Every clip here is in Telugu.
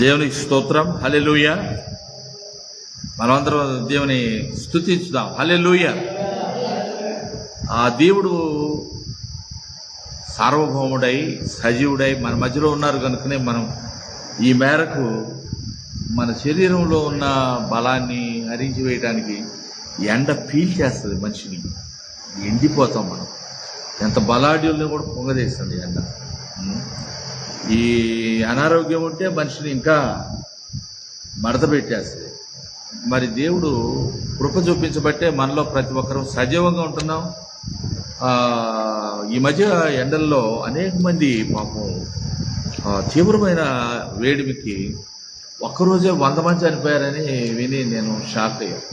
దేవునికి స్తోత్రం. హల్లెలూయా. మనమందరం దేవుని స్తుతించుదాం. హల్లెలూయా. ఆ దేవుడు సార్వభౌముడై సజీవుడై మన మధ్యలో ఉన్నారు కనుకనే మనం ఈ మేరకు మన శరీరంలో ఉన్న బలాన్ని హరించి వేయడానికి ఎండ పీల్చేస్తుంది. మనిషిని ఎండిపోతాం మనం. ఎంత బలాఢ్యుల్ని కూడా పొంగదేస్తుంది ఎండ. ఈ అనారోగ్యం ఉంటే మనిషిని ఇంకా మడత పెట్టేస్తుంది. మరి దేవుడు కృప చూపించబట్టే మనలో ప్రతి ఒక్కరూ సజీవంగా ఉంటున్నాం. ఈ మధ్య ఎండల్లో అనేక మంది పాపం తీవ్రమైన వేడిమికి ఒక్కరోజే 100 మంది చనిపోయారని విని నేను షాక్ అయ్యాను.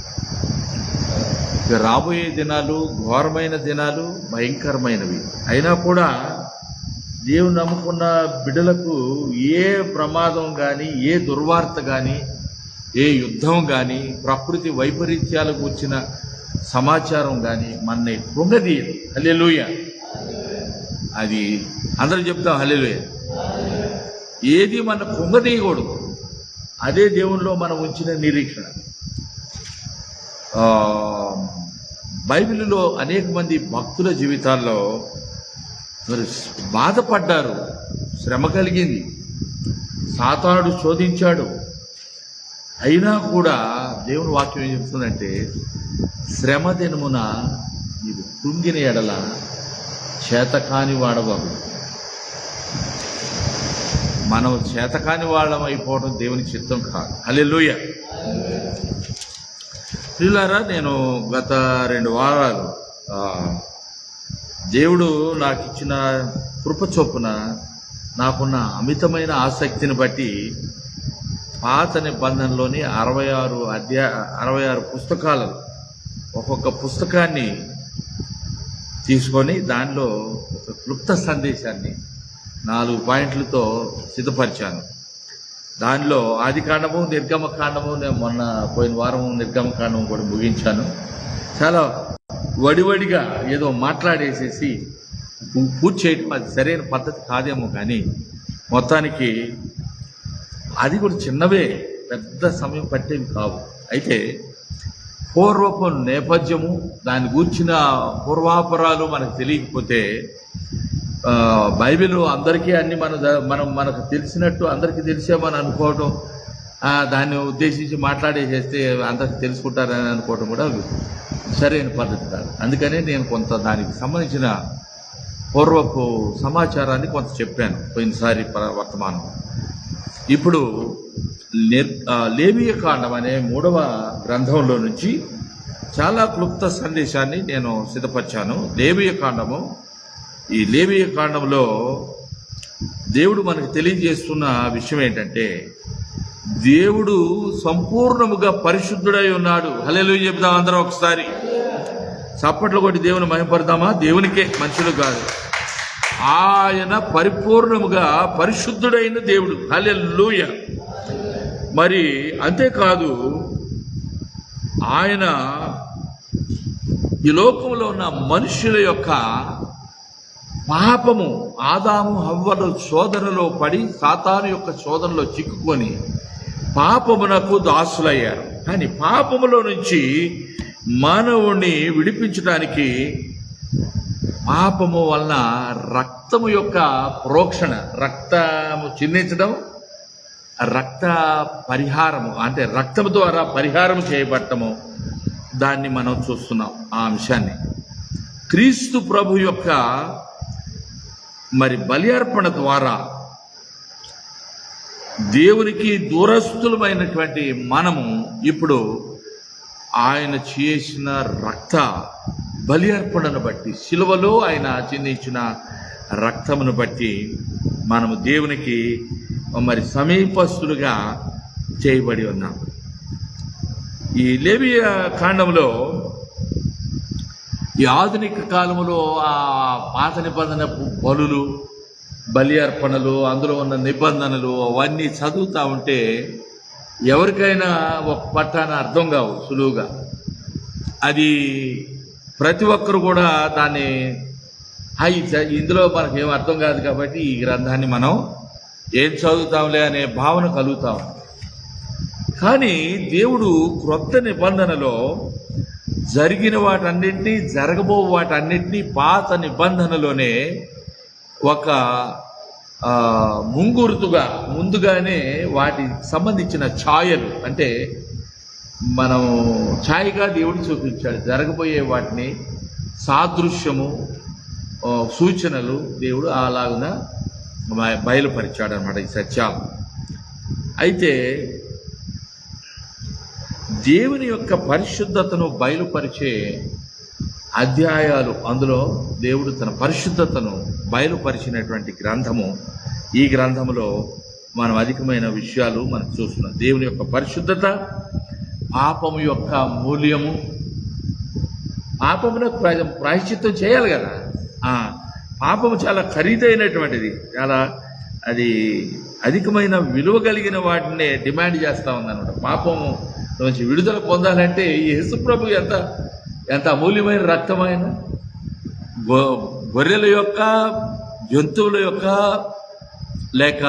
రాబోయే దినాలు ఘోరమైన దినాలు, భయంకరమైనవి. అయినా కూడా దేవుని నమ్ముకున్న బిడ్డలకు ఏ ప్రమాదం కానీ, ఏ దుర్వార్త కానీ, ఏ యుద్ధం కానీ, ప్రకృతి వైపరీత్యాలకు వచ్చిన సమాచారం కానీ మన కృంగదీయదు. హల్లెలూయా. అది అందరూ చెప్తాం హల్లెలూయా. ఏది మన కృంగదీయకూడదు. అదే దేవునిలో మనం ఉంచిన నిరీక్షణ. బైబిల్లో అనేక మంది భక్తుల జీవితాల్లో మరి బాధపడ్డారు, శ్రమ కలిగింది, సాతానుడు శోధించాడు. అయినా కూడా దేవుని వాక్యం ఏం చెప్తుందంటే, శ్రమ దినమున నీవు కృంగిన ఎడల చేతకాని వాడబాబు. మనం చేతకాని వాళ్ళం అయిపోవడం దేవునికి చిత్తం కాదు. హల్లెలూయా. ప్రియులారా, నేను గత 2 వారాలు దేవుడు నాకు ఇచ్చిన కృప చొప్పున నాకున్న అమితమైన ఆసక్తిని బట్టి పాత నిబంధనలోని 66 పుస్తకాలు, ఒక్కొక్క పుస్తకాన్ని తీసుకొని దానిలో ఒక క్లుప్త సందేశాన్ని 4 పాయింట్లతో సిద్ధపరిచాను. దానిలో ఆదికాండము, నిర్గమకాండము, నేను మొన్న పోయిన వారం నిర్గమకాండము కూడా ముగించాను. చాలా వడివడిగా ఏదో మాట్లాడేసేసి పూర్తి చేయడం అది సరైన పద్ధతి కాదేమో, కానీ మొత్తానికి అది కూడా చిన్నవే, పెద్ద సమయం పట్టేవి కావు. అయితే పూర్వపు నేపథ్యము, దాని గూర్చిన పూర్వాపరాలు మనకు తెలియకపోతే బైబిల్ అందరికీ అన్ని మనకు తెలిసినట్టు అందరికీ తెలిసేమని అనుకోవడం, దాన్ని ఉద్దేశించి మాట్లాడేసేస్తే అందరికి తెలుసుకుంటారని అనుకోవడం కూడా సరైన పద్ధతి కాదు. అందుకనే నేను కొంత దానికి సంబంధించిన పూర్వపు సమాచారాన్ని కొంత చెప్పాను పోయినసారి వర్తమానం. ఇప్పుడు లేవియ కాండం అనే 3వ గ్రంథంలో నుంచి చాలా క్లుప్త సందేశాన్ని నేను సిద్ధపరిచాను. లేవియ కాండము. ఈ లేవియ కాండంలో దేవుడు మనకు తెలియజేస్తున్న విషయం ఏంటంటే, దేవుడు సంపూర్ణముగా పరిశుద్ధుడై ఉన్నాడు. హల్లెలూయా చెప్దాం అందరం ఒకసారి. చప్పట్లు కొట్టి దేవుని మహిమపడదామా? దేవునికే, మనుషులు కాదు. ఆయన పరిపూర్ణముగా పరిశుద్ధుడైన దేవుడు. హల్లెలూయా. మరి అంతేకాదు, ఆయన ఈ లోకంలో ఉన్న మనుషుల యొక్క పాపము, ఆదాము హవ్వల శోధనలో పడి సాతాను యొక్క శోధనలో చిక్కుకొని పాపమునకు దాసులయ్యారు. కానీ పాపములో నుంచి మానవుణ్ణి విడిపించడానికి పాపము వలన రక్తము యొక్క ప్రోక్షణ, రక్తము చిందించడం, రక్త పరిహారము అంటే రక్తము ద్వారా పరిహారం చేయబడటము, దాన్ని మనం చూస్తున్నాం. ఆ అంశాన్ని క్రీస్తు ప్రభు యొక్క మరి బలి అర్పణ ద్వారా దేవునికి దూరస్తులమైనటువంటి మనము ఇప్పుడు ఆయన చేసిన రక్త బలి అర్పణను బట్టి, శిలువలో ఆయన చిందించిన రక్తమును బట్టి మనము దేవునికి మరి సమీపస్తులుగా చేయబడి ఉన్నాం. ఈ లేవియ కాండంలో ఈ ఆధునిక కాలంలో ఆ పాత నిబంధన బలులు, బలి అర్పణలు, అందులో ఉన్న నిబంధనలు అవన్నీ చదువుతూ ఉంటే ఎవరికైనా ఒక పట్టాన అర్థం కావు సులువుగా. అది ప్రతి ఒక్కరు కూడా దాన్ని ఇందులో మనకేం అర్థం కాదు కాబట్టి ఈ గ్రంథాన్ని మనం ఏం చదువుతాంలే అనే భావన కలుగుతాం. కానీ దేవుడు క్రొత్త నిబంధనలో జరిగిన వాటన్నింటినీ, జరగబో వాటన్నింటినీ పాత నిబంధనలోనే ఒక ముందుగానే వాటికి సంబంధించిన ఛాయలు, అంటే మనం ఛాయగా దేవుడు చూపించాడు. జరగబోయే వాటిని సాదృశ్యము, సూచనలు దేవుడు అలాగున బయలుపరిచాడు అన్నమాట ఈ సత్యాలు. అయితే దేవుని యొక్క పరిశుద్ధతను బయలుపరిచే అధ్యాయాలు, అందులో దేవుడు తన పరిశుద్ధతను బయలుపరిచినటువంటి గ్రంథము. ఈ గ్రంథంలో మనం అధికమైన విషయాలు మనం చూస్తున్నాం. దేవుని యొక్క పరిశుద్ధత, పాపము యొక్క మూల్యము. పాపమునకు ప్రాయశ్చిత్తం చేయాలి కదా. పాపము చాలా ఖరీదైనటువంటిది, చాలా అది అధికమైన విలువ కలిగిన వాటిని డిమాండ్ చేస్తూ ఉందన్నమాట. పాపము నుంచి విడుదల పొందాలంటే యేసుప్రభు ఎంత అమూల్యమైన రక్తమైన, గొర్రెల యొక్క, జంతువుల యొక్క, లేక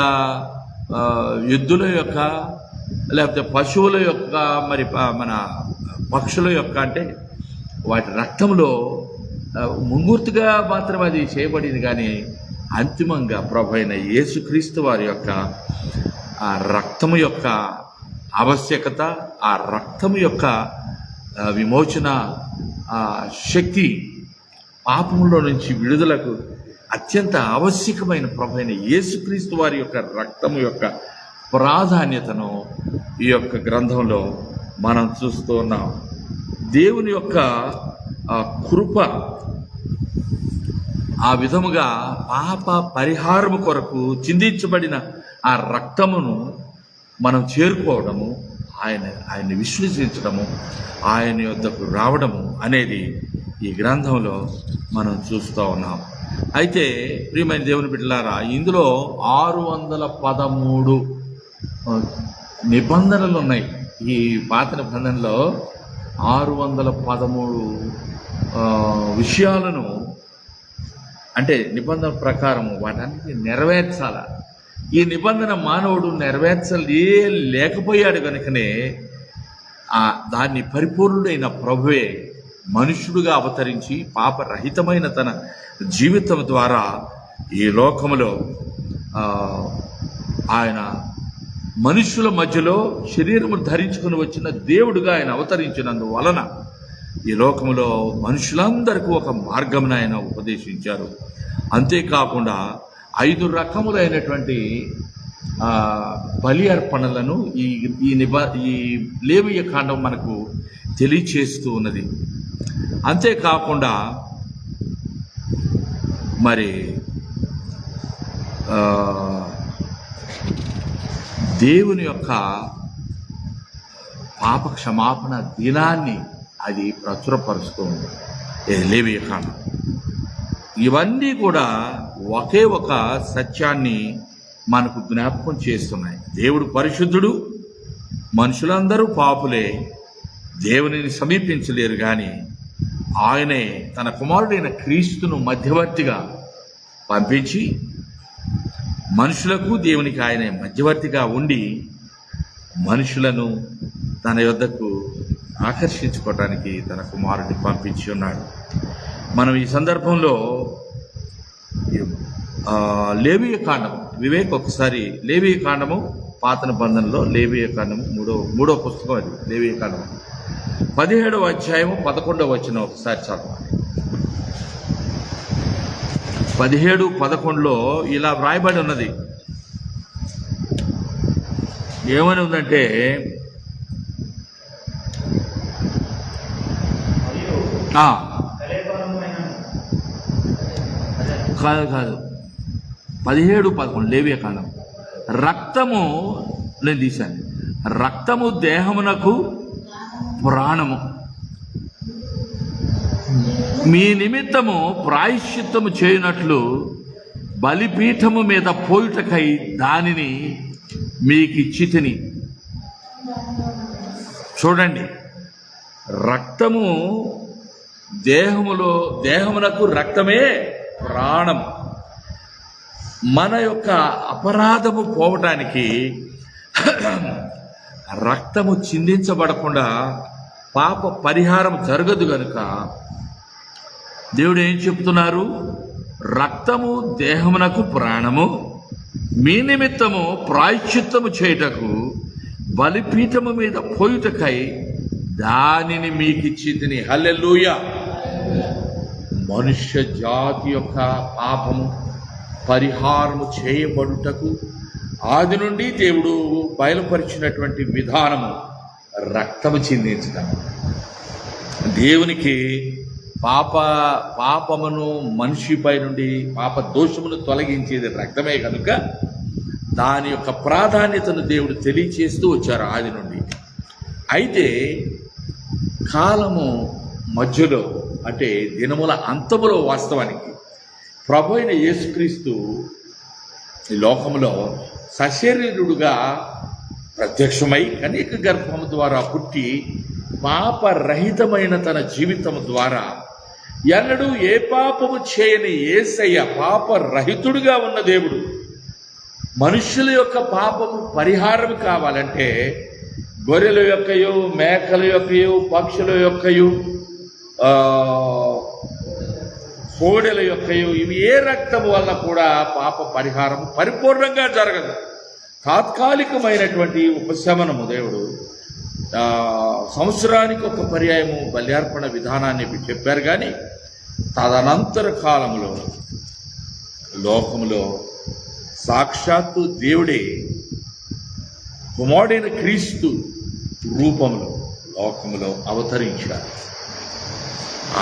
ఎద్దుల యొక్క, లేకపోతే పశువుల యొక్క, మరి మన పక్షుల యొక్క, అంటే వాటి రక్తంలో ముంగుర్తుగా మాత్రం అది చేయబడింది. కానీ అంతిమంగా ప్రభు అయిన యేసుక్రీస్తు వారి యొక్క ఆ రక్తము యొక్క ఆవశ్యకత, ఆ రక్తము యొక్క విమోచన శక్తి, పాపములో నుంచి విడుదలకు అత్యంత ఆవశ్యకమైన ప్రభు అయిన యేసుక్రీస్తు వారి యొక్క రక్తము యొక్క ప్రాధాన్యతను ఈ యొక్క గ్రంథంలో మనం చూస్తూ ఉన్నాం. దేవుని యొక్క కృప ఆ విధముగా పాప పరిహారము కొరకు చిందించబడిన ఆ రక్తమును మనం చేరుకోవడము, ఆయన్ని విశ్వసించడము, ఆయన యొద్దకు రావడము అనేది ఈ గ్రంథంలో మనం చూస్తూ ఉన్నాం. అయితే ప్రియమైన దేవుని బిడ్డలారా, ఇందులో 613 నిబంధనలు ఉన్నాయి. ఈ పాత నిబంధనలో 613 విషయాలను, అంటే నిబంధన ప్రకారం వాటన్నిటిని నెరవేర్చాల. ఈ నిబంధన మానవుడు లేకపోయాడు కనుకనే దాన్ని పరిపూర్ణుడైన ప్రభువే మనుష్యుడుగా అవతరించి పాపరహితమైన తన జీవితం ద్వారా ఈ లోకములో ఆయన మనుష్యుల మధ్యలో శరీరము ధరించుకుని వచ్చిన దేవుడుగా ఆయన అవతరించినందువలన ఈ లోకములో మనుషులందరికీ ఒక మార్గమును ఆయన ఉపదేశించారు. అంతేకాకుండా 5 రకములైనటువంటి బలి అర్పణలను ఈ లేవియ కాండం మనకు తెలియచేస్తూ ఉన్నది. అంతేకాకుండా మరి దేవుని యొక్క పాప క్షమాపణ దినాన్ని అది ప్రచురపరుస్తూ ఉంది లేవియ కాండం. ఇవన్నీ కూడా ఒకే ఒక సత్యాన్ని మనకు జ్ఞాపకం చేస్తున్నాయి. దేవుడు పరిశుద్ధుడు, మనుషులందరూ పాపులే, దేవునిని సమీపించలేరు. కానీ ఆయనే తన కుమారుడైన క్రీస్తును మధ్యవర్తిగా పంపించి మనుషులకు దేవునికి ఆయనే మధ్యవర్తిగా ఉండి మనుషులను తన యొద్దకు ఆకర్షించుకోవటానికి తన కుమారుడిని పంపించి ఉన్నాడు. మనం ఈ సందర్భంలో లేవియ కాండము, వివేక్ ఒకసారి లేవియ కాండము పాత నిబంధనలో లేవియ కాండము మూడో పుస్తకం, అది లేవియ కాండము 17వ అధ్యాయము 11వ వచనం ఒకసారి చదవాలి. 17:11లో ఇలా వ్రాయబడి ఉన్నది. ఏమని ఉందంటే, కాదు 17:11 లేవియ కాండం. రక్తము, నేను తీశాను, రక్తము దేహమునకు ప్రాణము, మీ నిమిత్తము ప్రాయశ్చిత్తము చేయనట్లు బలిపీఠము మీద పోయుటకై దానిని మీకిచ్చితిని. చూడండి, రక్తము దేహమునకు రక్తమే ప్రాణం. మన యొక్క అపరాధము పోవటానికి రక్తము చిందించబడకుండా పాప పరిహారం జరగదు గనుక దేవుడు ఏం చెప్తున్నారు? రక్తము దేహమునకు ప్రాణము, మీ నిమిత్తము ప్రాయశ్చిత్తము చేయుటకు బలిపీఠము మీద పోయుటకై దానిని మీకిచ్చితిని. హల్లెలూయా. మనుష్య జాతి యొక్క పాపము పరిహారము చేయబడుటకు ఆది నుండి దేవుడు బయలుపరిచినటువంటి విధానము రక్తము చిందించడం. దేవునికి పాపమును మనిషిపై నుండి పాప దోషమును తొలగించేది రక్తమే కనుక దాని యొక్క ప్రాధాన్యతను దేవుడు తెలియచేస్తూ వచ్చారు ఆది నుండి. అయితే కాలము మధ్యలో అంటే దినముల అంతములో వాస్తవానికి ప్రభు అయిన యేసుక్రీస్తు ఈ లోకములో సశరీరుడుగా ప్రత్యక్షమై కన్యక గర్భము ద్వారా పుట్టి పాపరహితమైన తన జీవితము ద్వారా ఎన్నడూ ఏ పాపము చేయని యేసయ్య పాపరహితుడుగా ఉన్న దేవుడు మనుషుల యొక్క పాపము పరిహారం కావాలంటే గొర్రెల యొక్కయు, మేకల యొక్కయు, పక్షుల యొక్కయు, కోడెల యొక్కయు ఇవి ఏ రక్తము వల్ల కూడా పాప పరిహారం పరిపూర్ణంగా జరగదు. తాత్కాలికమైనటువంటి ఉపశమనము దేవుడు సంవత్సరానికి ఒక పర్యాయము బల్యార్పణ విధానాన్ని చెప్పారు. కానీ తదనంతర కాలంలో లోకములో సాక్షాత్తు దేవుడే కుమారుడైన క్రీస్తు రూపంలో లోకములో అవతరించారు.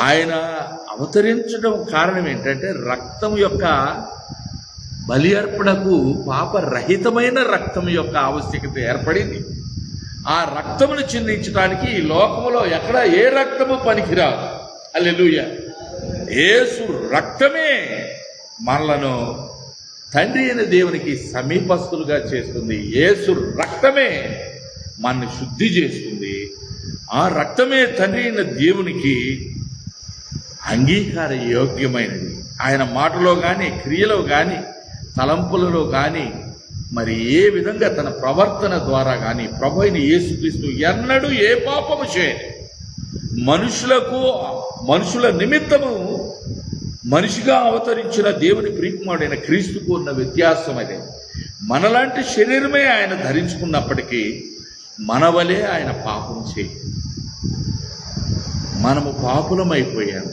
ఆయన అవతరించడం కారణం ఏంటంటే రక్తం యొక్క బలి అర్పణకు పాపరహితమైన రక్తం యొక్క ఆవశ్యకత ఏర్పడింది. ఆ రక్తమును చిందించడానికి ఈ లోకములో ఎక్కడ ఏ రక్తము పనికిరాదు. హల్లెలూయా. యేసు రక్తమే మనలను తండ్రి అయిన దేవునికి సమీపస్తులుగా చేస్తుంది. యేసు రక్తమే మనల్ని శుద్ధి చేస్తుంది. ఆ రక్తమే తండ్రి అయిన దేవునికి అంగీకార యోగ్యమైనది. ఆయన మాటలో కానీ, క్రియలో కానీ, తలంపులలో కానీ, మరి ఏ విధంగా తన ప్రవర్తన ద్వారా కానీ ప్రభు అయిన యేసుక్రీస్తు ఎన్నడూ ఏ పాపము చేయని మనుషుల నిమిత్తము మనిషిగా అవతరించిన దేవుని ప్రియకుమారుడైన క్రీస్తుకు ఉన్న వ్యత్యాసం అదే. మనలాంటి శరీరమే ఆయన ధరించుకున్నప్పటికీ మన వలె ఆయన పాపం చేయ మనము పాపులమైపోయాము.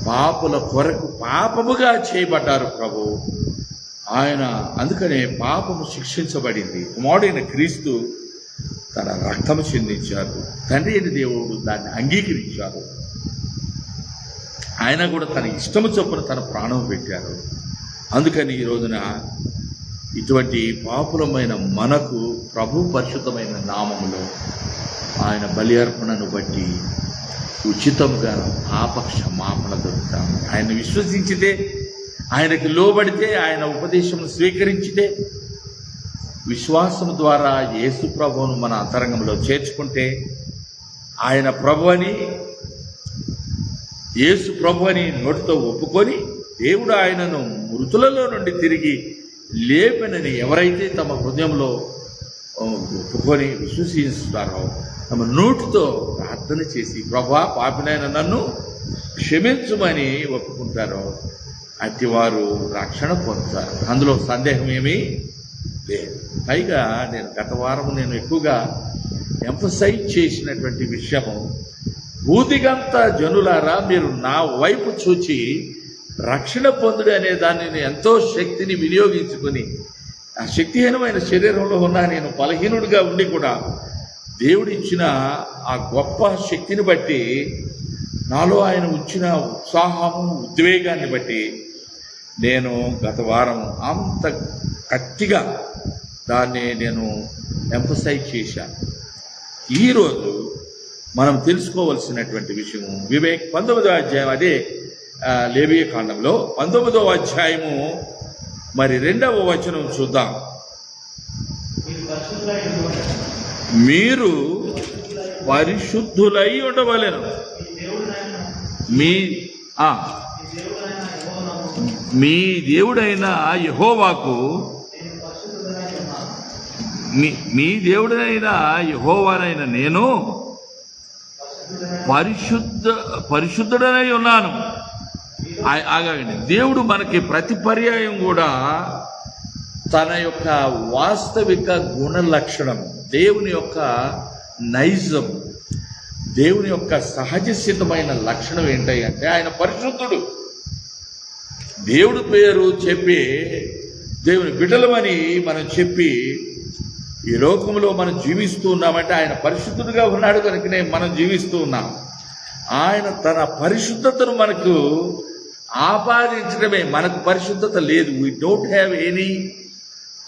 పాపుల కొరకు పాపముగా చేయబడ్డారు ప్రభు ఆయన. అందుకనే పాపము శిక్షించబడింది. కుమారుడైన క్రీస్తు తన రక్తము చెందించారు. తండ్రి అయిన దేవుడు దాన్ని అంగీకరించారు. ఆయన కూడా తన ఇష్టము చొప్పున తన ప్రాణం పెట్టారు. అందుకని ఈ రోజున ఇటువంటి పాపులమైన మనకు ప్రభు పరిశుద్ధమైన నామములో ఆయన బలి అర్పణను బట్టి ఉచితంగా పాపక్షమాపణ దొరుకుతాం. ఆయన విశ్వసించితే, ఆయనకి లోబడితే, ఆయన ఉపదేశమును స్వీకరించితే, విశ్వాసం ద్వారా యేసు ప్రభువును మన అంతరంగంలో చేర్చుకుంటే, ఆయన ప్రభు అని యేసు ప్రభు అని నోటితో ఒప్పుకొని దేవుడు ఆయనను మృతులలో నుండి తిరిగి లేపనని ఎవరైతే తమ హృదయంలో ఒప్పుకొని విశ్వసిస్తారో, తమ నోటితో ప్రార్థన చేసి ప్రభా పాపినైన నన్ను క్షమించుమని ఒప్పుకుంటారో అతివారు రక్షణ పొందుతారు. అందులో సందేహం ఏమీ లేదు. పైగా గత వారం నేను ఎక్కువగా ఎంఫసైజ్ చేసినటువంటి విషయము, భూదిగంత జనులారా మీరు నా వైపు చూచి రక్షణ పొందుడు అనే దానిని ఎంతో శక్తిని వినియోగించుకొని, ఆ శక్తిహీనమైన శరీరంలో ఉన్న నేను బలహీనుడిగా ఉండి కూడా దేవుడిచ్చిన ఆ గొప్ప శక్తిని బట్టి, నాలో ఆయన ఇచ్చిన ఉత్సాహము, ఉద్వేగాన్ని బట్టి నేను గత వారం అంత గట్టిగా దాన్ని నేను ఎంఫసైజ్ చేశాను. ఈరోజు మనం తెలుసుకోవలసినటువంటి విషయం వివేక్ 19వ అధ్యాయం, అదే లేవియ కాండంలో 19వ అధ్యాయము మరి 2వ వచనం చూద్దాం. మీరు పరిశుద్ధులై ఉండవలెను. మీ దేవుడైన యెహోవాకు మీ దేవుడైన యెహోవానైన నేను పరిశుద్ధుడనై ఉన్నాను. ఆగండి, దేవుడు మనకి ప్రతి పర్యాయం కూడా తన యొక్క వాస్తవిక గుణ లక్షణం, దేవుని యొక్క నైజం, దేవుని యొక్క సహజ సిద్ధమైన లక్షణం ఏంటంటే ఆయన పరిశుద్ధుడు. దేవుడి పేరు చెప్పి దేవుని బిడ్డలమని మనం చెప్పి ఈ లోకంలో మనం జీవిస్తూ ఉన్నామంటే ఆయన పరిశుద్ధుడుగా ఉన్నాడు కనుకనే మనం జీవిస్తూ ఉన్నాం. ఆయన తన పరిశుద్ధతను మనకు ఆపాదించడమే. మనకు పరిశుద్ధత లేదు. వీ డోంట్ హ్యావ్ ఎనీ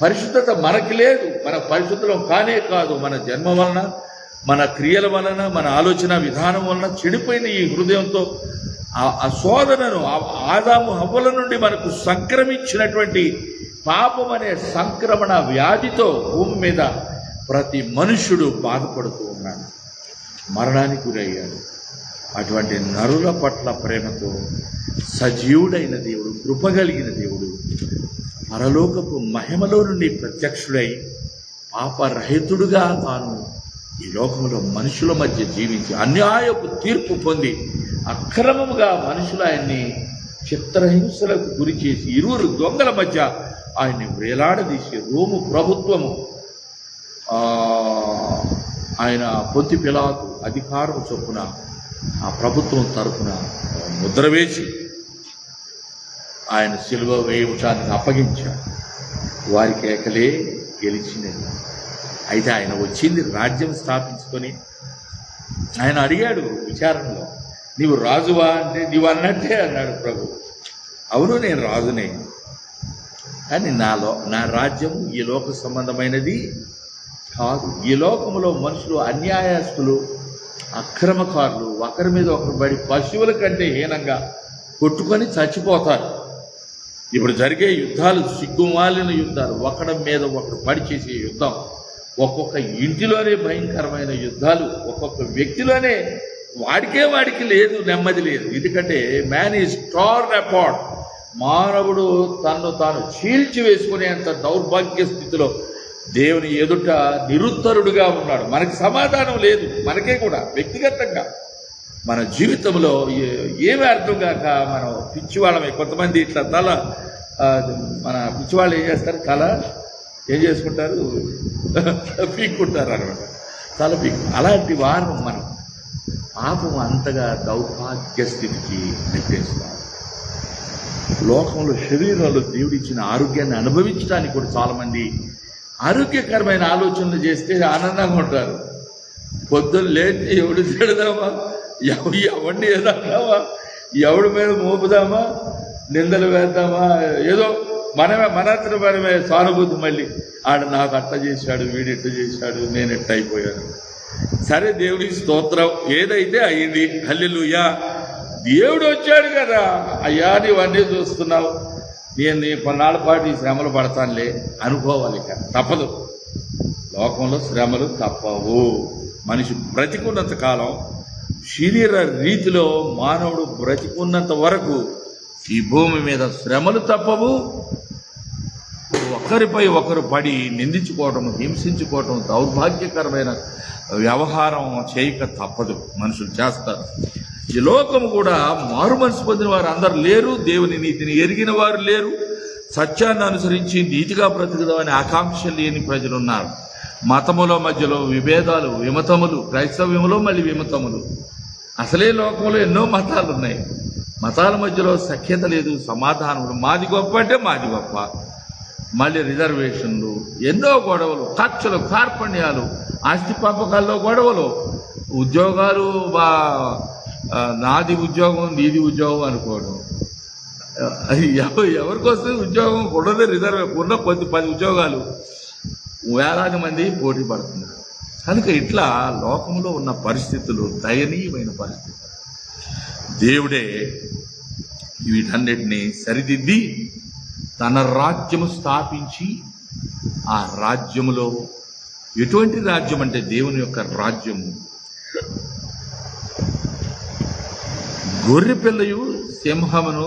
పరిశుద్ధత మనకి లేదు. మన పరిశుద్ధం కానే కాదు. మన జన్మ వలన, మన క్రియల వలన, మన ఆలోచన విధానం వలన చెడిపోయిన ఈ హృదయంతో ఆ శోధనను ఆదాము హవ్వల నుండి మనకు సంక్రమించినటువంటి పాపం అనే సంక్రమణ వ్యాధితో భూమి మీద ప్రతి మనుష్యుడు బాధపడుతూ ఉన్నాడు, మరణానికి గురయ్యాడు. అటువంటి నరుల పట్ల ప్రేమతో సజీవుడైన దేవుడు, కృపగలిగిన దేవుడు పరలోకపు మహిమలో నుండి ప్రత్యక్షుడై పాపరహితుడుగా తాను ఈ లోకంలో మనుషుల మధ్య జీవించి అన్యాయపు తీర్పు పొంది అక్రమముగా మనుషులు ఆయన్ని చిత్రహింసలకు గురి చేసి ఇరువురు దొంగల మధ్య ఆయన్ని వేలాడదీసి రోము ప్రభుత్వము ఆయన పొంతి పిలాతు అధికారం చొప్పున ఆ ప్రభుత్వం తరఫున ముద్ర వేసి ఆయన సిలువ వేయటానికి అప్పగించాడు. వారి కేకలే గెలిచినది. అయితే ఆయన వచ్చింది రాజ్యం స్థాపించుకొని. ఆయన అడిగాడు విచారణలో, నీవు రాజువా అంటే నీవు అన్నట్టే అన్నాడు ప్రభు. అవును, నేను రాజునే, కానీ నా రాజ్యం ఈ లోక సంబంధమైనది కాదు. ఈ లోకంలో మనుషులు అన్యాయస్తులు, అక్రమకారులు, ఒకరి మీద ఒకరు పడి పశువుల కంటే హీనంగా కొట్టుకొని చచ్చిపోతారు. ఇప్పుడు జరిగే యుద్ధాలు సిగ్గుమాలిన యుద్ధాలు, ఒకరి మీద ఒకరు పడి చేసే యుద్ధం, ఒక్కొక్క ఇంటిలోనే భయంకరమైన యుద్ధాలు, ఒక్కొక్క వ్యక్తిలోనే వాడికి లేదు, నెమ్మది లేదు. ఎందుకంటే మ్యాన్ ఈజ్ టార్న్ అపార్ట్. మానవుడు తన్ను తాను చీల్చి వేసుకునేంత దౌర్భాగ్య స్థితిలో దేవుని ఎదుట నిరుత్తరుడుగా ఉన్నాడు. మనకి సమాధానం లేదు. మనకే కూడా వ్యక్తిగతంగా మన జీవితంలో ఏమీ అర్థం కాక మనం పిచ్చివాళ్ళమే. కొంతమంది ఇట్లా తల, మన పిచ్చివాళ్ళు ఏం చేస్తారు, తల ఏం చేసుకుంటారు, పీక్కుంటారు అనమాట, తల పీక్కు. అలాంటి వారు మనం పాపం అంతగా దౌర్భాగ్య స్థితికి నెట్టేస్తారు. లోకంలో శరీరంలో దేవుడిచ్చిన ఆరోగ్యాన్ని అనుభవించడానికి కూడా చాలామంది ఆరోగ్యకరమైన ఆలోచనలు చేస్తే ఆనందంగా ఉంటారు. పొద్దున్న లేట్ ఎవడు తిడదామా, ఎవడిని ఏదన్నామా, ఎవడి మీద మోపుదామా, నిందలు వేద్దామా, ఏదో మనమే సానుభూతి. మళ్ళీ ఆడ నాకు అట్ట చేశాడు, వీడిట్ట చేశాడు, నేను ఎట్ట అయిపోయాను. సరే, దేవుడి స్తోత్రం, ఏదైతే అయింది, హల్లెలూయా. దేవుడు వచ్చాడు కదా, అయ్యా నీవన్నీ చూస్తున్నావు, నేను కొన్నాళ్ళ పాటు ఈ శ్రమలు పడతానులే అనుకోవాలి. తప్పదు, లోకంలో శ్రమలు తప్పవు. మనిషి బ్రతికున్నంత కాలం, శరీర రీతిలో మానవుడు బ్రతికున్నంత వరకు ఈ భూమి మీద శ్రమలు తప్పవు. ఒకరిపై ఒకరు పడి నిందించుకోవటం, హింసించుకోవటం, దౌర్భాగ్యకరమైన వ్యవహారం చేయక తప్పదు, మనుషులు చేస్తారు. ఈ లోకము కూడా మారు మనసు పొందిన వారు అందరు లేరు, దేవుని నీతిని ఎరిగిన వారు లేరు, సత్యాన్ని అనుసరించి నీతిగా బ్రతుకుదామని ఆకాంక్ష లేని ప్రజలున్నారు. మతముల మధ్యలో విభేదాలు, విమతములు, క్రైస్తవ్యములో మళ్ళీ విమతములు. అసలే లోకంలో ఎన్నో మతాలు ఉన్నాయి. మతాల మధ్యలో సఖ్యత లేదు, సమాధానములు. మాది గొప్ప అంటే మాది గొప్ప, మళ్ళీ రిజర్వేషన్లు, ఎన్నో గొడవలు, కక్షలు, కార్పణ్యాలు, ఆస్తి పంపకాల్లో గొడవలు, ఉద్యోగాలు, నాది ఉద్యోగం నీది ఉద్యోగం అనుకోవడం. ఎవరికి వస్తే ఉద్యోగం ఉండదు, ఉన్న 10 ఉద్యోగాలు, వేలాది మంది పోటీ పడుతున్నారు. కనుక ఇట్లా లోకంలో ఉన్న పరిస్థితులు దయనీయమైన పరిస్థితులు. దేవుడే వీటన్నిటినీ సరిదిద్ది తన రాజ్యము స్థాపించి, ఆ రాజ్యములో ఎటువంటి రాజ్యం అంటే దేవుని యొక్క రాజ్యము, గొర్రె పిల్లయు సింహమును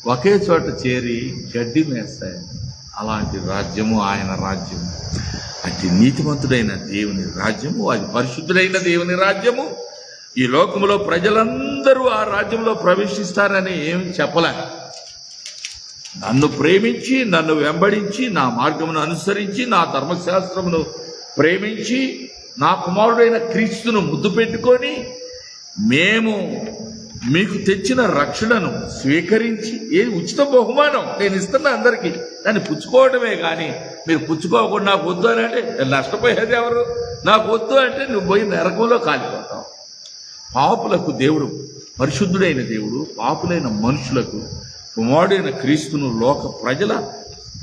ఒకే చోట చేరి గడ్డి మేస్తాయి. అలాంటి రాజ్యము ఆయన రాజ్యము. అతి నీతిమంతుడైన దేవుని రాజ్యము, అది పరిశుద్ధుడైన దేవుని రాజ్యము. ఈ లోకంలో ప్రజలందరూ ఆ రాజ్యంలో ప్రవేశిస్తారని ఏమి చెప్పలే. నన్ను ప్రేమించి, నన్ను వెంబడించి, నా మార్గమును అనుసరించి, నా ధర్మశాస్త్రమును ప్రేమించి, నా కుమారుడైన క్రీస్తును ముద్దు పెట్టుకొని, మేము మీకు తెచ్చిన రక్షణను స్వీకరించి, ఏది ఉచిత బహుమానం నేను ఇస్తున్నా అందరికీ, దాన్ని పుచ్చుకోవడమే కానీ మీరు పుచ్చుకోకుండా నాకు వద్దు అని అంటే నష్టపోయేది ఎవరు? నాకు వద్దు అంటే నువ్వు పోయి నరకంలో కాలిపోతావు. పాపులకు దేవుడు, పరిశుద్ధుడైన దేవుడు పాపులైన మనుషులకు కుమారుడైన క్రీస్తును లోక ప్రజల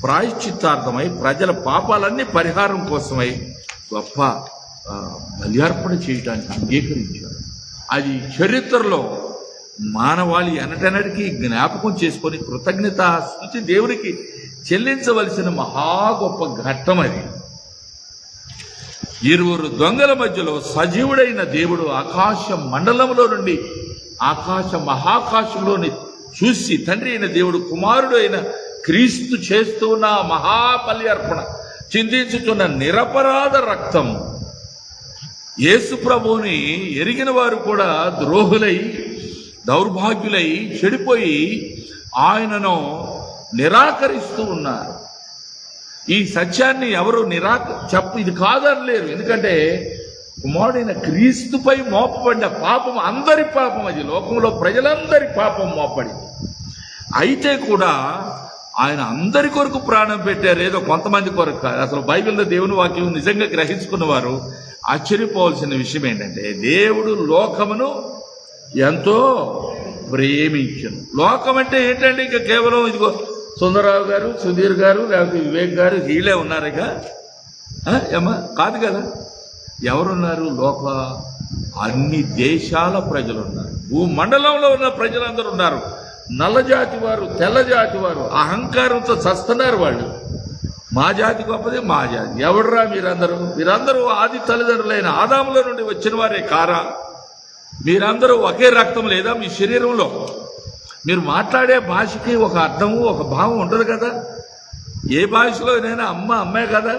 ప్రాయశ్చిత్తార్థమై, ప్రజల పాపాలన్నీ పరిహారం కోసమై గొప్ప బలియార్పణ చేయడానికి అంగీకరించాడు. అది చరిత్రలో మానవాళి ఎనటెనటికి జ్ఞాపకం చేసుకొని కృతజ్ఞత స్తుతి దేవునికి చెల్లించవలసిన మహా గొప్ప ఘట్టం అది. ఇరువురు దొంగల మధ్యలో సజీవుడైన దేవుడు ఆకాశ మండలంలో నుండి, ఆకాశ మహాకాశంలోని చూసి, తండ్రి అయిన దేవుడు కుమారుడు అయిన క్రీస్తు చేస్తున్న మహాబలి అర్పణ, చిందించుతున్న నిరపరాధ రక్తం, యేసు ప్రభువుని ఎరిగిన వారు కూడా ద్రోహులై, దౌర్భాగ్యులై, చెడిపోయి ఆయనను నిరాకరిస్తూ ఉన్నారు. ఈ సత్యాన్ని ఎవరు ఇది కాదనలేరు. ఎందుకంటే కుమారుడైన క్రీస్తుపై మోపబడిన పాపం అందరి పాపం, అది లోకంలో ప్రజలందరి పాపం మోపడింది. అయితే కూడా ఆయన అందరి కొరకు ప్రాణం పెట్టారు, ఏదో కొంతమంది కొరకు కాదు. అసలు బైబిల్లో దేవుని వాక్యం నిజంగా గ్రహించుకున్న వారు ఆశ్చర్యపోవాల్సిన విషయం ఏంటంటే, దేవుడు లోకమును ఎంతో ప్రేమించను. లోకం అంటే ఏంటంటే ఇంకా కేవలం ఇదిగో సుందరరావు గారు, సుధీర్ గారు, లేకపోతే వివేక్ గారు, వీళ్ళే ఉన్నారు ఇక ఏమా? కాదు కదా. ఎవరున్నారు? అన్ని దేశాల ప్రజలు ఉన్నారు, భూమండలంలో ఉన్న ప్రజలందరూ ఉన్నారు. నల్ల జాతి వారు, తెల్ల జాతి వారు అహంకారంతో చస్తున్నారు. వాళ్ళు మా జాతి గొప్పది, మా జాతి. ఎవడరా మీరందరూ ఆది తల్లిదండ్రులైన ఆదాములో నుండి వచ్చిన వారే కారా? మీరందరూ ఒకే రక్తం లేదా మీ శరీరంలో? మీరు మాట్లాడే భాషకి ఒక అర్థము, ఒక భావం ఉంటుంది కదా. ఏ భాషలోనైనా అమ్మ అమ్మే కదా,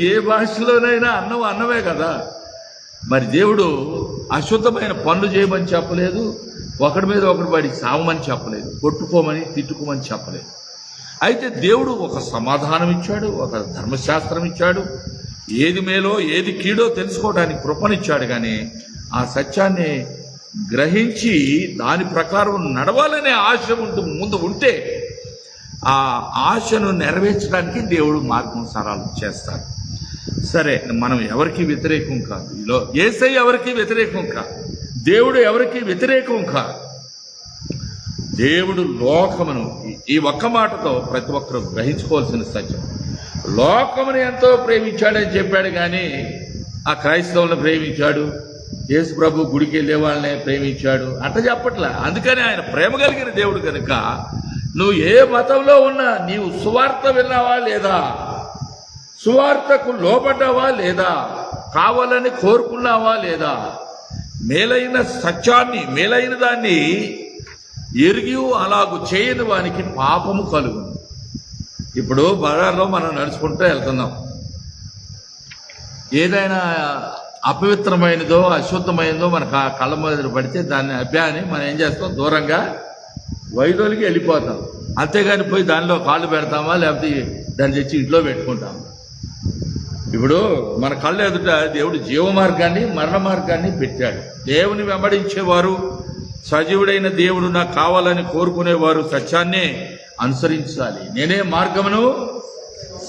ఏ భాషలోనైనా అన్నం అన్నమే కదా. మరి దేవుడు అశుద్ధమైన పనులు చేయమని చెప్పలేదు, ఒకడి మీద ఒకటి పడి సావమని చెప్పలేదు, కొట్టుకోమని తిట్టుకోమని చెప్పలేదు. అయితే దేవుడు ఒక సమాధానం ఇచ్చాడు, ఒక ధర్మశాస్త్రం ఇచ్చాడు, ఏది మేలో ఏది కీడో తెలుసుకోవడానికి కృపనిచ్చాడు. కానీ ఆ సత్యాన్ని గ్రహించి దాని ప్రకారం నడవాలనే ఆశ ముందు ఉంటే ఆ ఆశను నెరవేర్చడానికి దేవుడు మార్గం సరళం చేస్తాడు. సరే, మనం ఎవరికి వ్యతిరేకం కాదు, యేసయ్య ఎవరికి వ్యతిరేకం కాదు, దేవుడు ఎవరికి వ్యతిరేకం కాదు. దేవుడు లోకమును, ఈ ఒక్క మాటతో ప్రతి ఒక్కరూ గ్రహించుకోవాల్సిన సత్యం, లోకమును ఎంతో ప్రేమించాడని చెప్పాడు. కానీ ఆ క్రైస్తవులను ప్రేమించాడు, యేసు ప్రభు గుడికి వెళ్ళే వాళ్ళనే ప్రేమించాడు అట్ట చెప్పట్లా. అందుకని ఆయన ప్రేమ కలిగిన దేవుడు కనుక నువ్వు ఏ మతంలో ఉన్నా నీవు సువార్త విన్నావా లేదా, సువార్తకు లోబడ్డావా లేదా, కావాలని కోరుకున్నావా లేదా, మేలైన సత్యాన్ని, మేలైన దాన్ని ఎరిగి అలాగూ చేయని వానికి పాపము కలుగును. ఇప్పుడు బజార్లో మనం నడుచుకుంటూ వెళ్తున్నాం, ఏదైనా అపవిత్రమైనదో అశుద్ధమైనదో మన కళ్ళ మీద పడితే దాన్ని అభ్యాన్ని మనం ఏం చేస్తాం, దూరంగా వైదొలికి వెళ్ళిపోతాం. అంతేగాని పోయి దానిలో కాళ్ళు పెడతామా, లేకపోతే దాన్ని తెచ్చి ఇంట్లో పెట్టుకుంటాము. ఇప్పుడు మన కళ్ళ ఎదుట దేవుడు జీవ మార్గాన్ని, మరణ మార్గాన్ని పెట్టాడు. దేవుని వెంబడించేవారు, సజీవుడైన దేవుడు నాకు కావాలని కోరుకునేవారు సత్యాన్నే అనుసరించాలి. నేనే మార్గమును,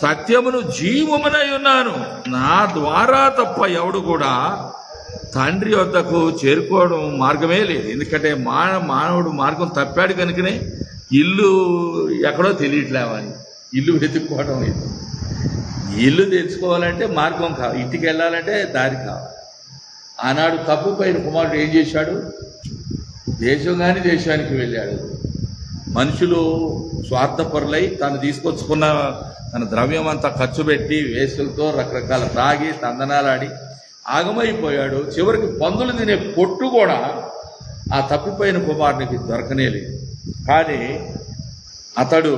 సత్యమును, జీవమునై ఉన్నాను, నా ద్వారా తప్ప ఎవడు కూడా తండ్రి వద్దకు చేరుకోవడం మార్గమే లేదు. ఎందుకంటే మానవుడు మార్గం తప్పాడు కనుకనే ఇల్లు ఎక్కడో తెలియట్లేవని ఇల్లు వెతుక్కోవడం లేదు. ఇల్లు తెచ్చుకోవాలంటే మార్గం కావాలి, ఇంటికి వెళ్ళాలంటే దారి కావాలి. ఆనాడు తప్పుపైన కుమారుడు ఏం చేశాడు? దేశం కాని దేశానికి వెళ్ళాడు. మనుషులు స్వార్థపరులై తను తీసుకొచ్చుకున్న తన ద్రవ్యం అంతా ఖర్చు పెట్టి వేసులతో రకరకాల తాగి తందనాలాడి ఆగమైపోయాడు. చివరికి పందులు తినే పొట్టు కూడా ఆ తప్పిపోయిన కుమారునికి దొరకనేలేదు. కానీ అతడు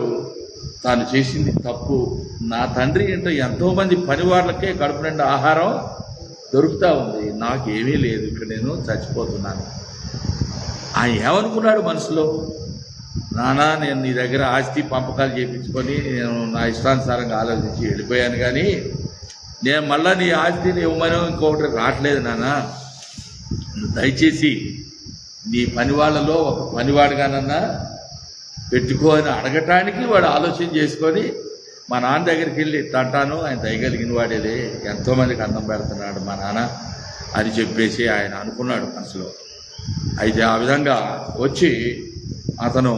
తాను చేసింది తప్పు, నా తండ్రి ఏంటో ఎంతోమంది పని వాళ్ళకే కడుపు నిండా ఆహారం దొరుకుతూ ఉంది, నాకేమీ లేదు, ఇక్కడ నేను చచ్చిపోతున్నాను. ఆయన ఏమనుకున్నాడు మనసులో? నానా, నేను నీ దగ్గర ఆస్తి పంపకాలు చేయించుకొని నేను నా ఇష్టానుసారంగా ఆలోచించి వెళ్ళిపోయాను, కానీ నేను మళ్ళా నీ ఆస్తిని ఇవ్వమని ఇంకొకటి రావట్లేదు నాన్న, దయచేసి నీ పని వాళ్ళలో ఒక పనివాడుగానన్నా పెట్టుకో అని అడగటానికి వాడు ఆలోచన చేసుకొని మా నాన్న దగ్గరికి వెళ్ళి ఇట్లా అంటాను, ఆయన దయగలిగిన వాడేలే, ఎంతోమందికి అన్నం పెడుతున్నాడు మా నాన్న అని చెప్పేసి ఆయన అనుకున్నాడు మనసులో. అయితే ఆ విధంగా వచ్చి అతను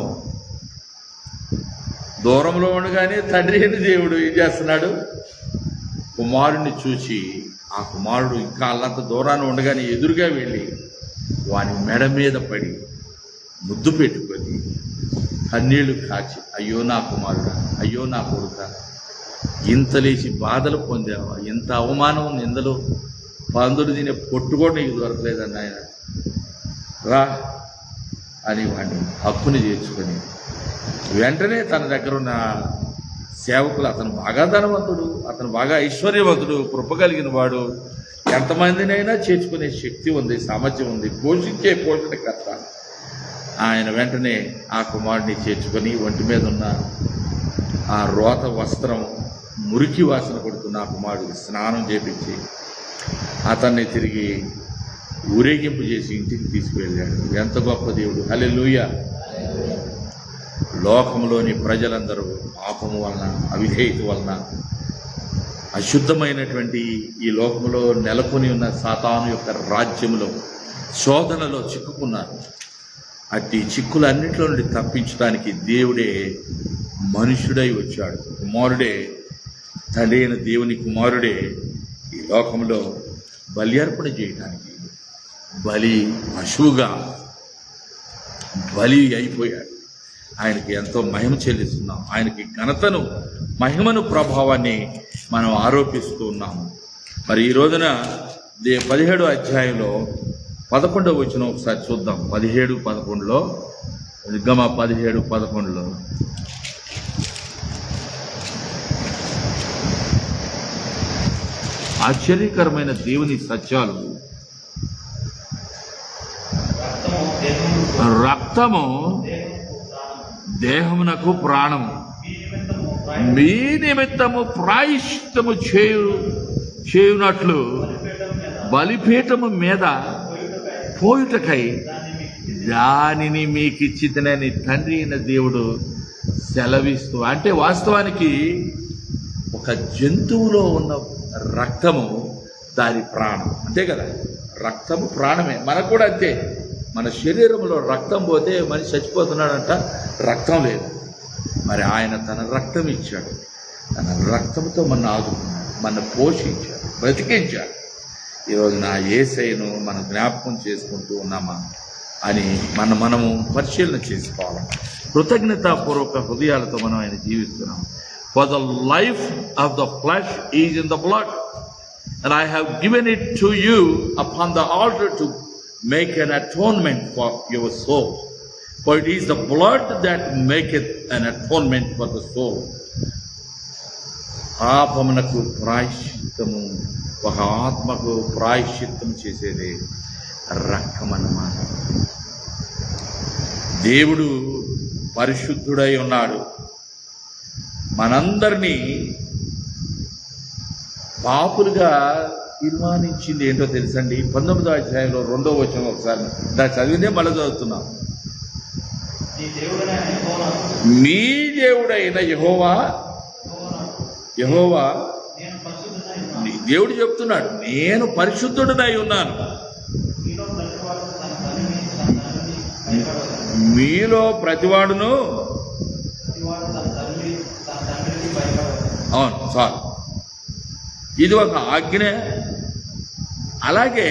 దూరంలో ఉండగానే తండ్రి అయిన దేవుడు ఏం చేస్తున్నాడు? కుమారుణ్ణి చూసి ఆ కుమారుడు ఇంకా అల్లంత దూరాన్ని ఉండగానే ఎదురుగా వెళ్ళి వాని మెడ మీద పడి ముద్దు పెట్టుకొని కన్నీళ్లు కాచి, అయ్యో నా కుమారుడా, అయ్యో నా కొడుక, ఇంత లేచి బాధలు పొందావా, ఇంత అవమానం నిందలు పందులు తినే పొట్టు కూడా నీకు దొరకలేదన్న ఆయన, రా అని వాడిని హక్కుని చేర్చుకొని వెంటనే తన దగ్గర ఉన్న సేవకులు, అతను బాగా ధనవంతుడు, అతను బాగా ఐశ్వర్యవంతుడు, కృప కలిగిన వాడు, ఎంతమందినైనా చేర్చుకునే శక్తి ఉంది, సామర్థ్యం ఉంది, పోషించే పోషణకర్త. ఆయన వెంటనే ఆ కుమారుడిని చేర్చుకొని ఒంటి మీద ఉన్న ఆ రోత వస్త్రం, మురికి వాసన కొడుతున్న ఆ కుమారుడికి స్నానం చేపించి అతన్ని తిరిగి ఊరేగింపు చేసి ఇంటికి తీసుకువెళ్ళాడు. ఎంత గొప్ప దేవుడు! హల్లెలూయా! లోకంలోని ప్రజలందరూ పాపము వలన, అవిధేయత వలన, అశుద్ధమైనటువంటి ఈ లోకంలో నెలకొని ఉన్న సాతాను యొక్క రాజ్యములో శోధనలో చిక్కుకున్నారు. అట్టి చిక్కులన్నింటిలో నుండి తప్పించడానికి దేవుడే మనుష్యుడై వచ్చాడు. కుమారుడే, తండ్రి అయిన దేవుని కుమారుడే ఈ లోకంలో బలి అర్పణ చేయడానికి బలి పశువుగా బలి అయిపోయాడు. ఆయనకి ఎంతో మహిమ చెల్లిస్తున్నాం. ఆయనకి ఘనతను, మహిమను, ప్రభావాన్ని మనం ఆరోపిస్తూ ఉన్నాము. మరి ఈ రోజున 17వ అధ్యాయంలో 11వ వచనం ఒకసారి చూద్దాం. 17:11లో, నిర్గమ 17:11లో, ఆశ్చర్యకరమైన దేవుని సత్యాలు. రక్తము దేహమునకు ప్రాణము, మీ నిమిత్తము ప్రాయశ్చిత్తము చేయునట్లు బలిపీఠము మీద పోయుటకై దానిని మీకు ఇచ్చితనని తండ్రి అయిన దేవుడు సెలవిస్తూ, అంటే వాస్తవానికి ఒక జంతువులో ఉన్న రక్తము దాని ప్రాణం, అంతే కదా. రక్తము ప్రాణమే. మనకు కూడా అంతే. మన శరీరంలో రక్తం పోతే మనిషి చచ్చిపోతున్నాడంట, రక్తం లేదు. మరి ఆయన తన రక్తం ఇచ్చాడు, తన రక్తంతో మన ఆదుకున్నాడు, మన పోషించాడు, బ్రతికించాడు. ఈరోజు నా యేసయ్యను మనం జ్ఞాపకం చేసుకుంటూ ఉన్నామా అని మనము పరిశీలన చేసుకోవాలి. కృతజ్ఞతాపూర్వక హృదయాలతో మనం ఆయన జీవిస్తున్నాం. For the life of the flesh is in the blood and I have given it to you upon the altar to make an atonement for your soul. For it is the blood that maketh an atonement for the soul. పాపమునకు ప్రాయశ్చిత్తము, ఒక ఆత్మకు ప్రాయశ్చిత్తం చేసేదే రక్తం అన్నమాట. దేవుడు పరిశుద్ధుడై ఉన్నాడు. మనందరినీ పాపులుగా తీర్మానించింది ఏంటో తెలుసండి? 19వ అధ్యాయంలో 2వ వచనం ఒకసారి దాన్ని చదివిందే మళ్ళీ చదువుతున్నాం. మీ దేవుడైన యెహోవా దేవుడు చెప్తున్నాడు, నేను పరిశుద్ధుడనై ఉన్నాను. మీలో ప్రతివాడును, అవును చాలు, ఇది ఒక ఆజ్ఞ. అలాగే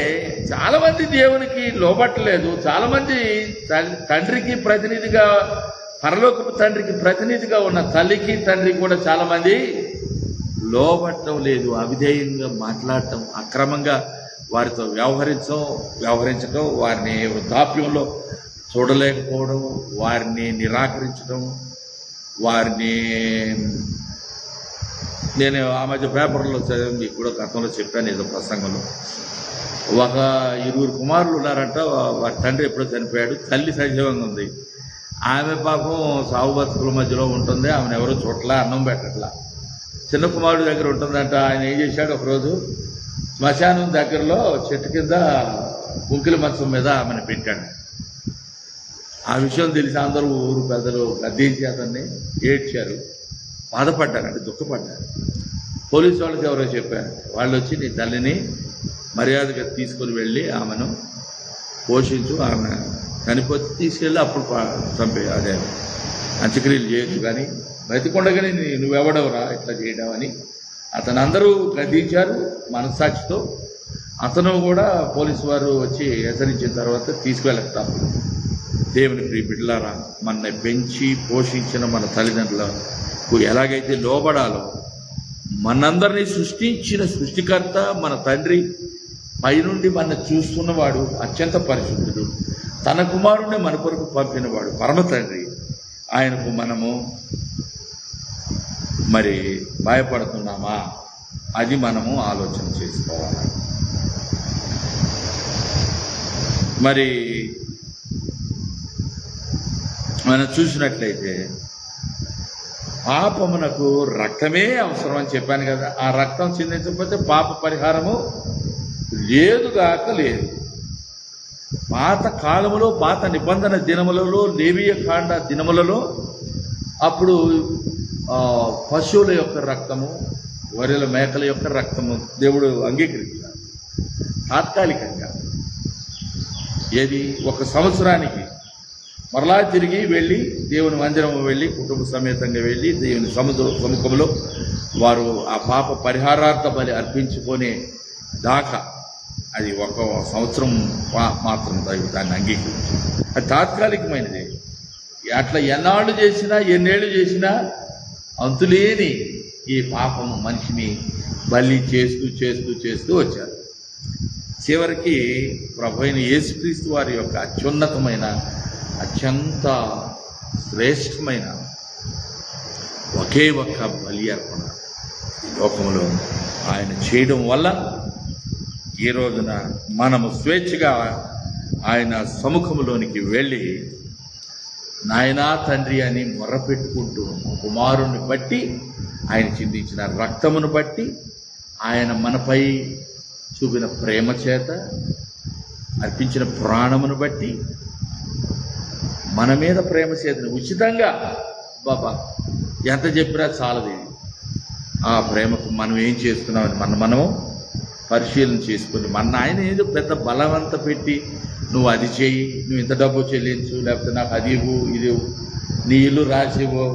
చాలామంది దేవునికి లోబట్టలేదు. చాలామంది తండ్రికి ప్రతినిధిగా, పరలోకపు తండ్రికి ప్రతినిధిగా ఉన్న తల్లికి తండ్రికి కూడా చాలామంది లోబట్టడం లేదు. అవిధేయంగా మాట్లాడటం, అక్రమంగా వారితో వ్యవహరించడం, వారిని వృద్ధాప్యంలో చూడలేకపోవడం, వారిని నిరాకరించడం, వారిని నేను ఆ మధ్య పేపర్లో చదివి మీకు కూడా గతంలో చెప్పాను ఏదో ప్రసంగంలో. ఒక 20 కుమారులు ఉన్నారంట. వారి తండ్రి ఎప్పుడో చనిపోయాడు, తల్లి సజీవంగా ఉంది. ఆమె పాపం సాగు బతుకుల మధ్యలో ఉంటుంది, ఆమెను ఎవరో చూడట్లా, అన్నం పెట్టట్లా. చిన్న కుమారుడు దగ్గర ఉంటుందంట. ఆయన ఏం చేశాడు, ఒకరోజు శ్మశానం దగ్గరలో చెట్టు కింద కుంకిల మంచం మీద ఆమెను పెట్టాడు. ఆ విషయం తెలిసి అందరూ ఊరు పెద్దలు గద్దించి అతన్ని ఏడ్చారు, బాధపడ్డారు, అంటే దుఃఖపడ్డారు. పోలీసు వాళ్ళకి ఎవరో చెప్పారు. వాళ్ళు వచ్చి నీ తల్లిని మర్యాదగా తీసుకుని వెళ్ళి ఆమెను పోషించు, ఆమె చనిపోతే తీసుకెళ్ళి అప్పుడు చంపే అదే అంత్యక్రియలు చేయొచ్చు, కానీ బ్రతికొండగానే నువ్వెవడవరా ఇట్లా చేయడం అతను అందరూ గద్దించారు మనస్సాక్షితో. అతను కూడా పోలీసు వారు వచ్చి హెచ్చరించిన తర్వాత తీసుకువెళ్ళక దేవుని ప్రియ బిడ్డలారా, మన పెంచి పోషించిన మన తల్లిదండ్రులకు ఎలాగైతే లోబడాలో, మనందరినీ సృష్టించిన సృష్టికర్త మన తండ్రి, పైనుండి మన చూస్తున్నవాడు, అత్యంత పరిశుద్ధుడు, తన కుమారుణ్ణి మన కొరకు పంపినవాడు, పరమ తండ్రి, ఆయనకు మనము మరి భయపడుతున్నామా, అది మనము ఆలోచన చేసుకోవాలి. మరి మనం చూసినట్లయితే పాపమునకు రక్తమే అవసరం అని చెప్పాను కదా. ఆ రక్తం చిందించకపోతే పాప పరిహారము లేదుగాక లేదు. పాత కాలములో, పాత నిబంధన దినములలో, లేవీయ కాండ దినములలో అప్పుడు పశువుల యొక్క రక్తము, వరిల మేకల యొక్క రక్తము దేవుడు అంగీకరించాడు తాత్కాలికంగా. ఏది, 1 సంవత్సరానికి మరలా తిరిగి వెళ్ళి దేవుని మందిరము వెళ్ళి కుటుంబ సమేతంగా వెళ్ళి దేవుని సముఖంలో వారు ఆ పాప పరిహారార్థ బలి అర్పించుకునే దాకా అది 1 సంవత్సరం మాత్రం దాన్ని అంగీకరించారు. అది తాత్కాలికమైనది. అట్లా ఎన్నాళ్ళు చేసినా, ఎన్నేళ్ళు చేసినా అంతులేని ఈ పాపము మనిషిని బలి చేస్తూ చేస్తూ చేస్తూ వచ్చారు. చివరికి ప్రభువైన యేసుక్రీస్తు వారి యొక్క అత్యున్నతమైన, అత్యంత శ్రేష్టమైన ఒకే ఒక్క బలి అర్పణ ఈ లోకంలో ఆయన చేయడం వల్ల ఈ రోజున మనము స్వేచ్ఛగా ఆయన సముఖంలోనికి వెళ్ళి నాయనా తండ్రి అని మొర్రపెట్టుకుంటూ, కుమారుని బట్టి, ఆయన చిందించిన రక్తమును బట్టి, ఆయన మనపై చూపిన ప్రేమ చేత, అర్పించిన ప్రాణమును బట్టి, మన మీద ప్రేమ చేతను ఉచితంగా, బాబా ఎంత చెప్పినా చాలది. ఆ ప్రేమకు మనం ఏం చేస్తున్నామని మనము పరిశీలన చేసుకుని, మన ఆయన ఏదో పెద్ద బలవంత పెట్టి నువ్వు అది చేయి, నువ్వు ఇంత డబ్బు చెల్లించు, లేకపోతే నాకు అది ఇవ్వు, ఇది నీ ఇల్లు రాసివ్వు,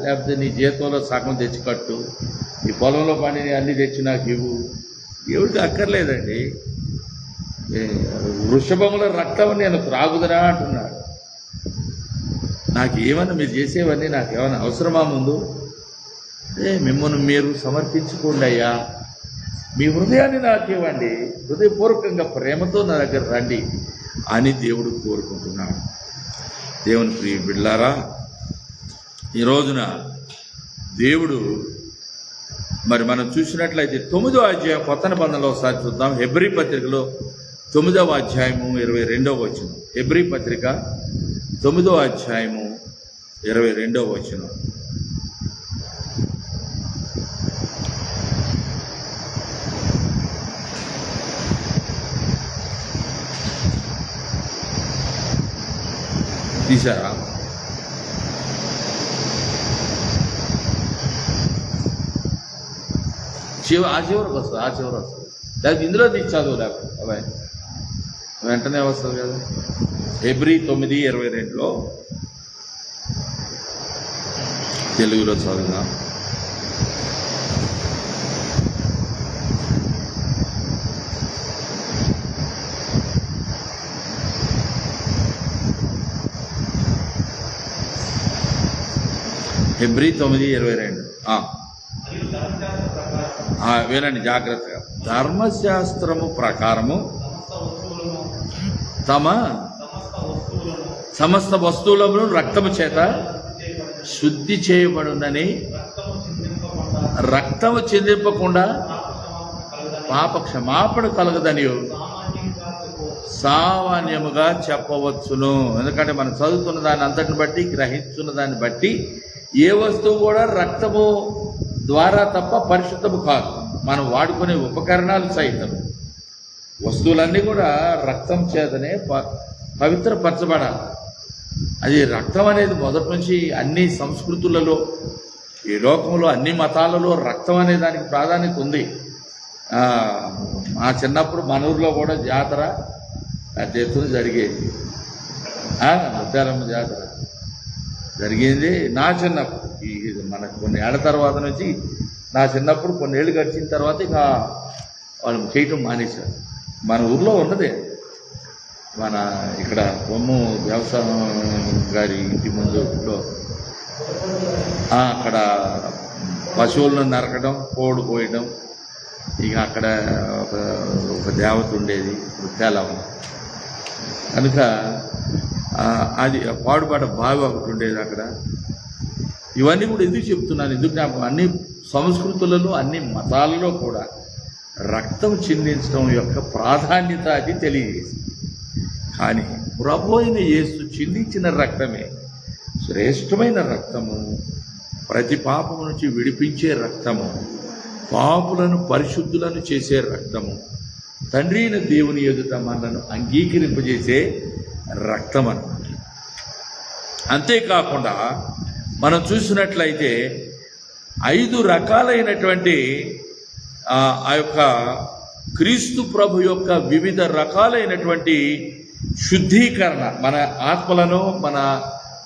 లేకపోతే నీ జీతంలో సగం తెచ్చి కట్టు, ఈ పొలంలో పని అన్నీ తెచ్చి నాకు ఇవ్వు. ఎవరికి అక్కర్లేదండి. వృషభముల రక్తం నేను త్రాగుదరా అంటున్నాడు. నాకు ఏమన్నా మీరు చేసేవన్నీ నాకేమన్నా అవసరమా ముందు? మిమ్మల్ని మీరు సమర్పించుకోండి అయ్యా, మీ హృదయాన్ని నాకు ఇవ్వండి, హృదయపూర్వకంగా ప్రేమతో నా దగ్గర రండి అని దేవుడు కోరుకుంటున్నాడు. దేవుని ప్రియ బిడ్డలారా, ఈ రోజున దేవుడు మరి మనం చూసినట్లయితే 9వ అధ్యాయం కొత్త నిబంధనలో ఒకసారి చూద్దాం. హెబ్రీ పత్రికలో 9వ అధ్యాయము 22వ వచనం. హెబ్రీ పత్రిక 9వ అధ్యాయము 22వ వచనం. తీసారా? ఆ చివరికి వస్తుంది, ఆ చివరి వస్తుంది. లేకపోతే ఇందులో తీసి చదువు, లేకపోతే అబ్బాయి వెంటనే వస్తుంది కదా. హెబ్రీ 9:22 తెలుగులో చదువుదాం. హెబ్రీ 9:22. వినండి జాగ్రత్తగా. ధర్మశాస్త్రము ప్రకారము తమ సమస్త వస్తువులను రక్తము చేత శుద్ధి చేయబడునని రక్తము చిందింపకుండా పాప క్షమాపణ కలగదని సామాన్యముగా చెప్పవచ్చును. ఎందుకంటే మనం చదువుతున్న దాన్ని అంతటిని బట్టి, గ్రహిస్తున్న దాన్ని బట్టి ఏ వస్తువు కూడా రక్తము ద్వారా తప్ప పరిశుద్ధము కాదు. మనం వాడుకునే ఉపకరణాలు సైతం, వస్తువులన్నీ కూడా రక్తం చేతనే పవిత్రపరచబడాలి. అది రక్తం అనేది మొదటి నుంచి అన్ని సంస్కృతులలో, ఈ లోకంలో అన్ని మతాలలో రక్తం అనే దానికి ప్రాధాన్యత ఉంది. మా చిన్నప్పుడు మన ఊర్లో కూడా జాతర పెద్ద ఎత్తున జరిగేది. ముత్యాలమ్మ జాతర జరిగింది నా చిన్నప్పుడు. ఇది మనకు కొన్ని ఏళ్ల తర్వాత నుంచి, నా చిన్నప్పుడు కొన్ని ఏళ్ళు గడిచిన తర్వాత ఇక వాళ్ళు చేయటం మానేశారు. మన ఊర్లో ఉన్నదే, మన ఇక్కడ బొమ్ము వ్యవసాయం గారి ఇంటి ముందులో అక్కడ పశువులను నరకడం, కోడి పోయడం, ఇక అక్కడ ఒక దేవత ఉండేది ముత్యాలమ్మ కనుక అది పాడుపాట బావి ఒకటి ఉండేది అక్కడ. ఇవన్నీ కూడా ఎందుకు చెప్తున్నాను, ఎందుకు అన్ని సంస్కృతులలో, అన్ని మతాలలో కూడా రక్తం చిందించడం యొక్క ప్రాధాన్యత అది తెలియజేసింది. కానీ ప్రభు అయిన యేసు చిందించిన రక్తమే శ్రేష్టమైన రక్తము, ప్రతి పాపము నుంచి విడిపించే రక్తము, పాపులను పరిశుద్ధులను చేసే రక్తము, తండ్రి అయిన దేవుని ఎదుట మనలను అంగీకరింపజేసే రక్తం అన్నమాట. అంతేకాకుండా మనం చూసినట్లయితే 5 రకాలైనటువంటి ఆ యొక్క క్రీస్తు ప్రభు యొక్క వివిధ రకాలైనటువంటి శుద్ధీకరణ, మన ఆత్మలను, మన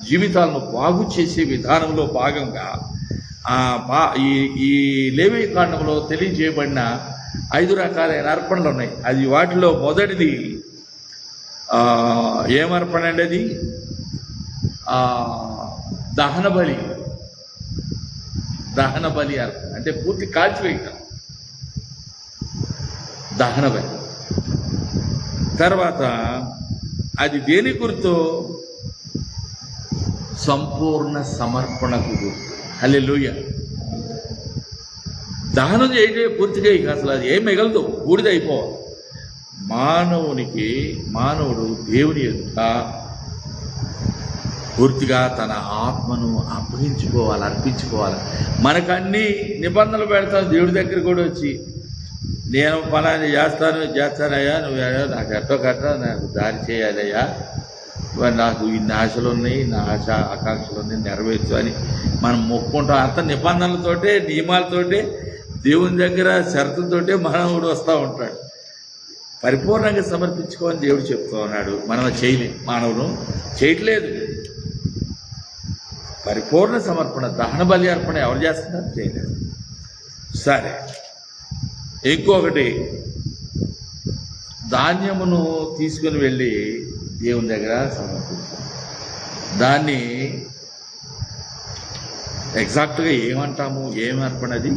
జీవితాలను బాగు చేసే విధానంలో భాగంగా ఈ లేవి కాండంలో తెలియజేయబడిన 5 రకాలైన అర్పణలు ఉన్నాయి. అది వాటిలో మొదటిది ఏమర్పణ అండి? అది దహన బలి. దహన బలి అర్పణ అంటే పూర్తి కాల్చివేయటం, దహన బలి. తర్వాత అది దేని గుర్తు? సంపూర్ణ సమర్పణకు గుర్తు. హల్లెలూయా. దహనం చేయటే పూర్తిగా ఇక అసలు అది ఏం మిగలదు, బూడిదైపోవాలి. మానవుడు దేవుని ఎదుట పూర్తిగా తన ఆత్మను అప్పగించుకోవాలి, అర్పించుకోవాలి. మనకన్నీ నిబంధనలు పెడతాను దేవుడి దగ్గర కూడా వచ్చి, నేను పలాని చేస్తానయ్యా, నువ్వు నాకు ఎట్టో కట్ట నాకు దారి చేయాలయ్యా, నాకు ఇన్ని ఆశలు ఉన్నాయి, నా ఆకాంక్షలు ఉన్నాయి, నెరవేర్చు అని మనం మొక్కుంటాం. అంత నిబంధనలతోటే, నియమాలతోటే, దేవుని దగ్గర షరతులతోటే మానవుడు వస్తూ ఉంటాడు. పరిపూర్ణంగా సమర్పించుకోని దేవుడు చెప్తూ ఉన్నాడు. మనం చేయలేం, మానవుడు చేయట్లేదు. పరిపూర్ణ సమర్పణ, దహన బలి అర్పణ ఎవరు చేస్తున్నారు? చేయలేదు. సరే, ఇంకొకటి, ధాన్యమును తీసుకుని వెళ్ళి దేవుని దగ్గర సమర్పించాలి. దాన్ని ఎగ్జాక్ట్గా ఏమంటాము, ఏమి అర్పణ అది?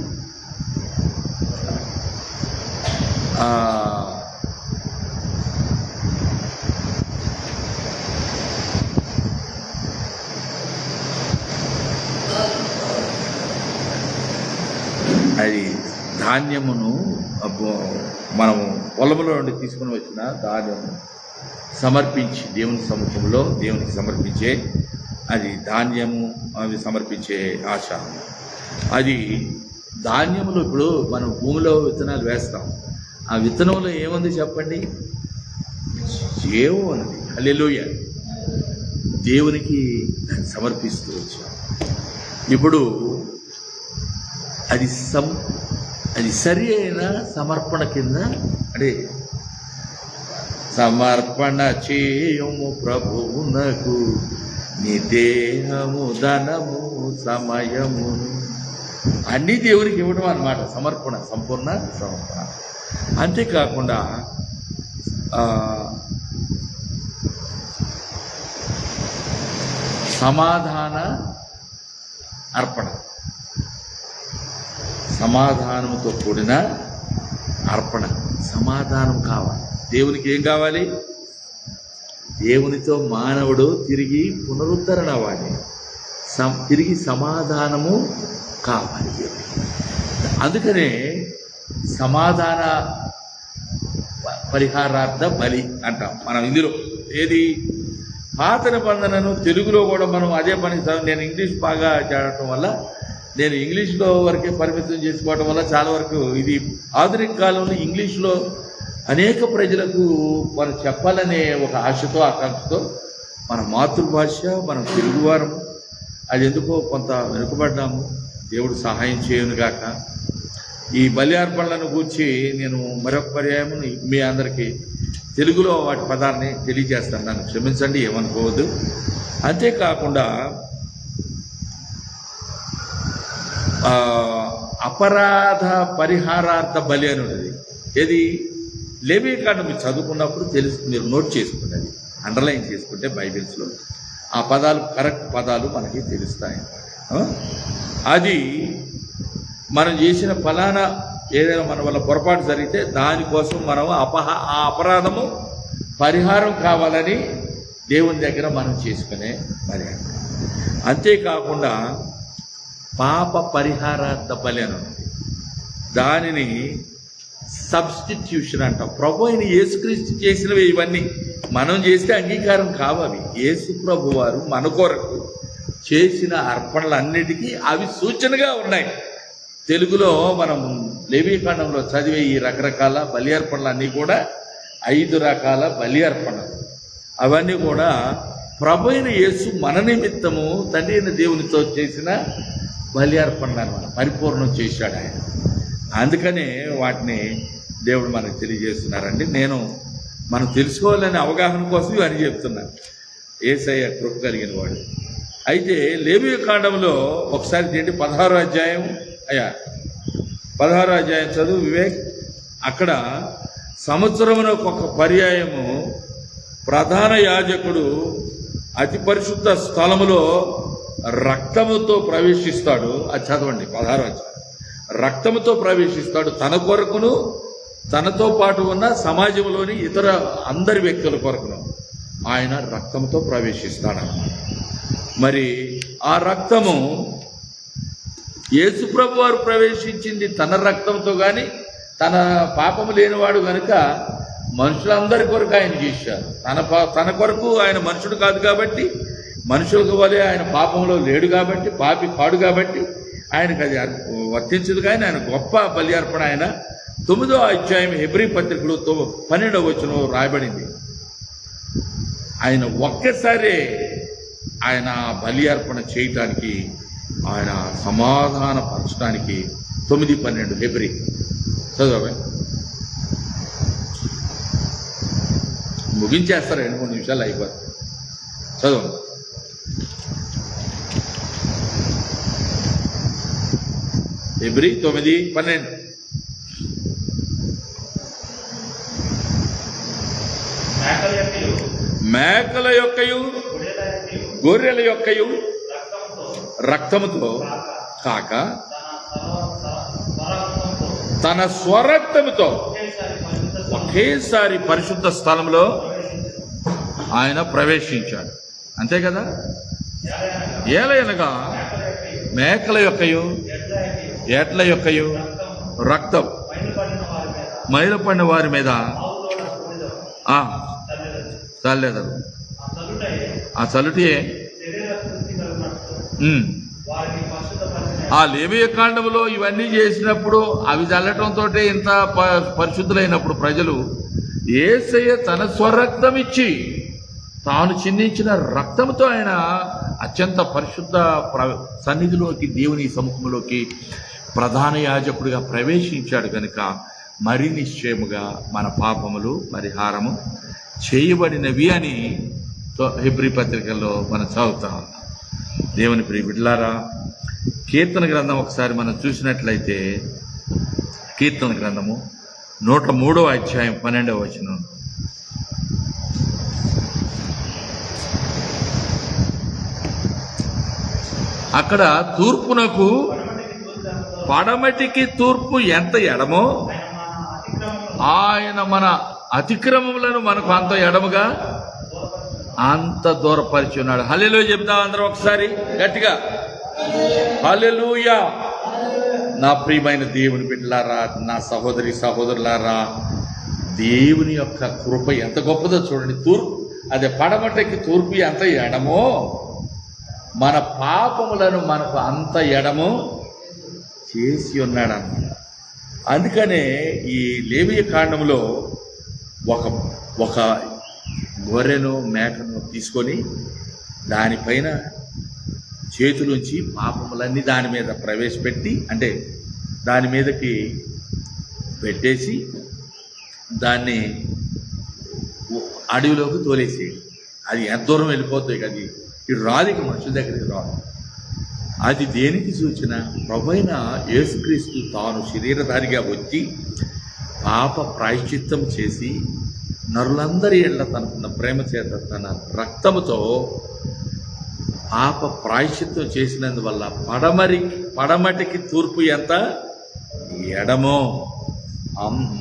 అది ధాన్యమును మనము పొలంలో నుండి తీసుకుని వచ్చిన ధాన్యము సమర్పించి దేవుని సముఖంలో దేవునికి సమర్పించే అది ధాన్యము, అవి సమర్పించే ఆశ. అది ధాన్యములు ఇప్పుడు మనం భూమిలో విత్తనాలు వేస్తాం. ఆ విత్తనంలో ఏముంది చెప్పండి? జీవం ఉన్నది. హల్లెలూయా. దేవునికి సమర్పిస్తూ వచ్చాం. ఇప్పుడు అది సరి అయిన సమర్పణ కింద, అంటే సమర్పణ చేయుము ప్రభువునకు నీ దేహము, ధనము, సమయము అన్నీ దేవునికి ఇవ్వడం అన్నమాట సమర్పణ, సంపూర్ణ సమర్పణ. అంతేకాకుండా సమాధాన అర్పణ, సమాధానంతో కూడిన అర్పణ. సమాధానం కావాలి. దేవునికి ఏం కావాలి? దేవునితో మానవుడు తిరిగి పునరుద్ధరణ అవ్వాలి, తిరిగి సమాధానము కావాలి. అందుకనే సమాధాన పరిహారార్థ బలి అంటాం మనం ఇందులో. ఏది పాత నిబంధనను తెలుగులో కూడా మనం అదే పని. నేను ఇంగ్లీష్ బాగా చేయడం వల్ల, నేను ఇంగ్లీష్లో వరకే పరిమితం చేసుకోవడం వల్ల చాలా వరకు ఇది ఆధునిక కాలంలో ఇంగ్లీష్లో అనేక ప్రజలకు మనం చెప్పాలనే ఒక ఆశతో ఆకాంక్షతో మన మాతృభాష మనం తెలుగువారం అది ఎందుకో కొంత వెనుకబడ్డాము. దేవుడు సహాయం చేయనుగాక. ఈ బలి అర్పణలను గూర్చి నేను మరొక పర్యాయం మీ అందరికీ తెలుగులో వాటి పదాన్ని తెలియజేస్తాను, నన్ను క్షమించండి, ఏమనుకోవద్దు. అంతేకాకుండా అపరాధ పరిహారార్థ బలి అని ఉన్నది. ఏది లేవీకాండం మీరు చదువుకున్నప్పుడు మీరు నోట్ చేసుకున్నది, అండర్లైన్ చేసుకుంటే బైబిల్స్లో ఆ పదాలు కరెక్ట్ పదాలు మనకి తెలుస్తాయి. అది మనం చేసిన ఫలానా ఏదైనా మన వల్ల పొరపాటు జరిగితే దానికోసం మనం ఆ అపరాధము పరిహారం కావాలని దేవుని దగ్గర మనం చేసుకునే పరిహారం. అంతేకాకుండా పాప పరిహారార్థ బలి అని ఉంది. దానిని సబ్స్టిట్యూషన్ అంటాం. ప్రభు అయిన యేసుక్రీస్తు చేసినవి ఇవన్నీ మనం చేస్తే అంగీకారం కావాలి. యేసు ప్రభు వారు మన కొరకు చేసిన అర్పణలన్నిటికీ అవి సూచనగా ఉన్నాయి. తెలుగులో మనం లేవీకాండంలో చదివే ఈ రకరకాల బలి అర్పణలన్నీ కూడా 5 రకాల బలి అర్పణలు. అవన్నీ కూడా ప్రభు అయిన యేసు మన నిమిత్తము తండ్రి అయిన దేవునితో చేసిన బలి అర్పణలు అన్నమాట. పరిపూర్ణం చేశాడు ఆయన. అందుకనే వాటిని దేవుడు మనకు తెలియజేస్తున్నారండి. మనం తెలుసుకోవాలనే అవగాహన కోసం ఇవన్నీ చెప్తున్నాను. యేసయ్య కృప కలిగిన వాడు. అయితే లేవీకాండంలో ఒకసారి 16వ అధ్యాయం 16వ అధ్యాయం చదువు వివేక్. అక్కడ సంవత్సరమునకు ఒక పర్యాయము ప్రధాన యాజకుడు అతి పరిశుద్ధ స్థలములో రక్తముతో ప్రవేశిస్తాడు. అది చదవండి 16వ అధ్యాయం. రక్తముతో ప్రవేశిస్తాడు. తన కొరకును తనతో పాటు ఉన్న సమాజంలోని ఇతర అందరి వ్యక్తుల కొరకును ఆయన రక్తంతో ప్రవేశిస్తాడన్నమాట. మరి ఆ రక్తము యేసుప్రభు వారు ప్రవేశించింది తన రక్తంతో కానీ, తన పాపము లేనివాడు కనుక మనుషులందరి కొరకు ఆయన చేశారు. తన కొరకు ఆయన మనుషుడు కాదు కాబట్టి, మనుషులకు వలె ఆయన పాపంలో లేడు కాబట్టి, పాపి కాడు కాబట్టి ఆయనకు అది వర్తించదు. కానీ ఆయన గొప్ప బలి అర్పణ. ఆయన 9వ అధ్యాయం హెబ్రీ పత్రికలో 12వ వచనం రాయబడింది. ఆయన ఒక్కసారే ఆయన బలి అర్పణ చేయటానికి, ఆయన సమాధాన పరచడానికి 9:12 హెబ్రీ చదువు. ముగించేస్తారు, 2-3 నిమిషాలు అయిపోతుంది. చదువు. హెబ్రీ 9:12. మేకల యొక్కయు గొర్రెల యొక్కయు రక్తముతో కాక తన స్వరక్తముతో ఒకేసారి పరిశుద్ధ స్థలంలో ఆయన ప్రవేశించాడు. అంతే కదా. ఏలయనగా మేకల యొక్కయు ఎడ్ల యొక్కయు రక్తం మైలపడిన వారి మీద చల్లేదారు. ఆ చలుటియే ఆ లేవీకాండంలో ఇవన్నీ చేసినప్పుడు అవి చల్లటంతో ఇంత పరిశుద్ధులైనప్పుడు ప్రజలు యేసయ్య తన స్వరక్తం ఇచ్చి తాను చిందించిన రక్తంతో ఆయన అత్యంత పరిశుద్ధ సన్నిధిలోకి, దేవుని సముఖంలోకి ప్రధాన యాజకుడిగా ప్రవేశించాడు కనుక మరి నిశ్చయముగా మన పాపములు పరిహారము చేయబడినవి అని హెబ్రీ పత్రికల్లో మనం చదువుతాం. దేవుని ప్రియ బిడ్డలారా, కీర్తన గ్రంథం ఒకసారి మనం చూసినట్లయితే కీర్తన గ్రంథము 103వ అధ్యాయం 12వ వచనం. అక్కడ తూర్పునకు పడమటికి తూర్పు ఎంత ఎడమో ఆయన మన అతిక్రమములను మనకు అంత ఎడముగా అంత దూరపరిచి ఉన్నాడు. హల్లెలూయా చెప్తాం అందరం ఒకసారి గట్టిగా, హల్లెలూయా. నా ప్రియమైన దేవుని బిడ్డలారా, నా సహోదరి సహోదరులారా, దేవుని యొక్క కృప ఎంత గొప్పదో చూడండి. అదే పడమటకి తూర్పు ఎంత ఎడమో, మన పాపములను మనకు అంత ఎడము చేసి ఉన్నాడు అన్నమాట. అందుకనే ఈ లేవీయ కాండంలో ఒక గొర్రెను మేకను తీసుకొని దానిపైన చేతులుంచి పాపములన్నీ దాని మీద ప్రవేశపెట్టి, అంటే దాని మీదకి పెట్టేసి దాన్ని అడవిలోకి తోలేసేయండి. అది ఎంత దూరం వెళ్ళిపోతాయి కదా, ఇది రాదు, ఇక మనుషుల దగ్గరికి రాదు. అది దేనికి సూచన? ప్రభువైన యేసుక్రీస్తు తాను శరీరధారిగా వచ్చి పాప ప్రాయశ్చిత్తం చేసి నరులందరి ఎళ్ళ తనకున్న ప్రేమ చేత తన రక్తముతో పాప ప్రాయశ్చిత్తం చేసినందువల్ల పడమటికి తూర్పు ఎంత ఎడమో,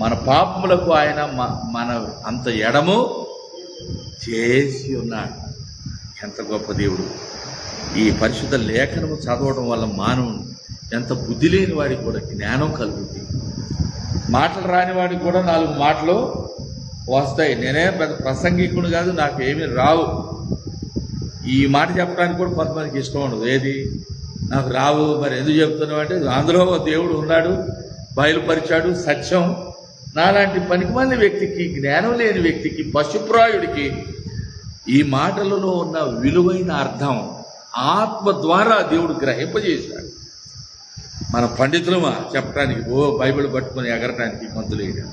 మన పాపములకు ఆయన మన అంత ఎడము చేసి ఉన్నాడు. ఎంత గొప్ప దేవుడు! ఈ పరిశుద్ధ లేఖనము చదవడం వల్ల మానవుడు ఎంత బుద్ధి లేని వాడికి కూడా జ్ఞానం కలుగుతుంది. మాటలు రాని వాడికి కూడా 4 మాటలు వస్తాయి. నేనే పెద్ద ప్రసంగికుడు కాదు, నాకు ఏమీ రావు. ఈ మాట చెప్పడానికి కూడా కొంతమందికి ఇష్టం ఉండదు. ఏది నాకు రావు, మరి ఎందుకు చెప్తున్నావు అంటే, అందులో దేవుడు ఉన్నాడు, బయలుపరిచాడు సత్యం. నాలాంటి పనికిమాలిన వ్యక్తికి, జ్ఞానం లేని వ్యక్తికి, పశుప్రాయుడికి ఈ మాటలలో ఉన్న విలువైన అర్థం ఆత్మ ద్వారా దేవుడు గ్రహింపజేశాడు. మన పండితులమా చెప్పడానికి, బైబిల్ పట్టుకొని ఎగరటానికి మంతులేయడం,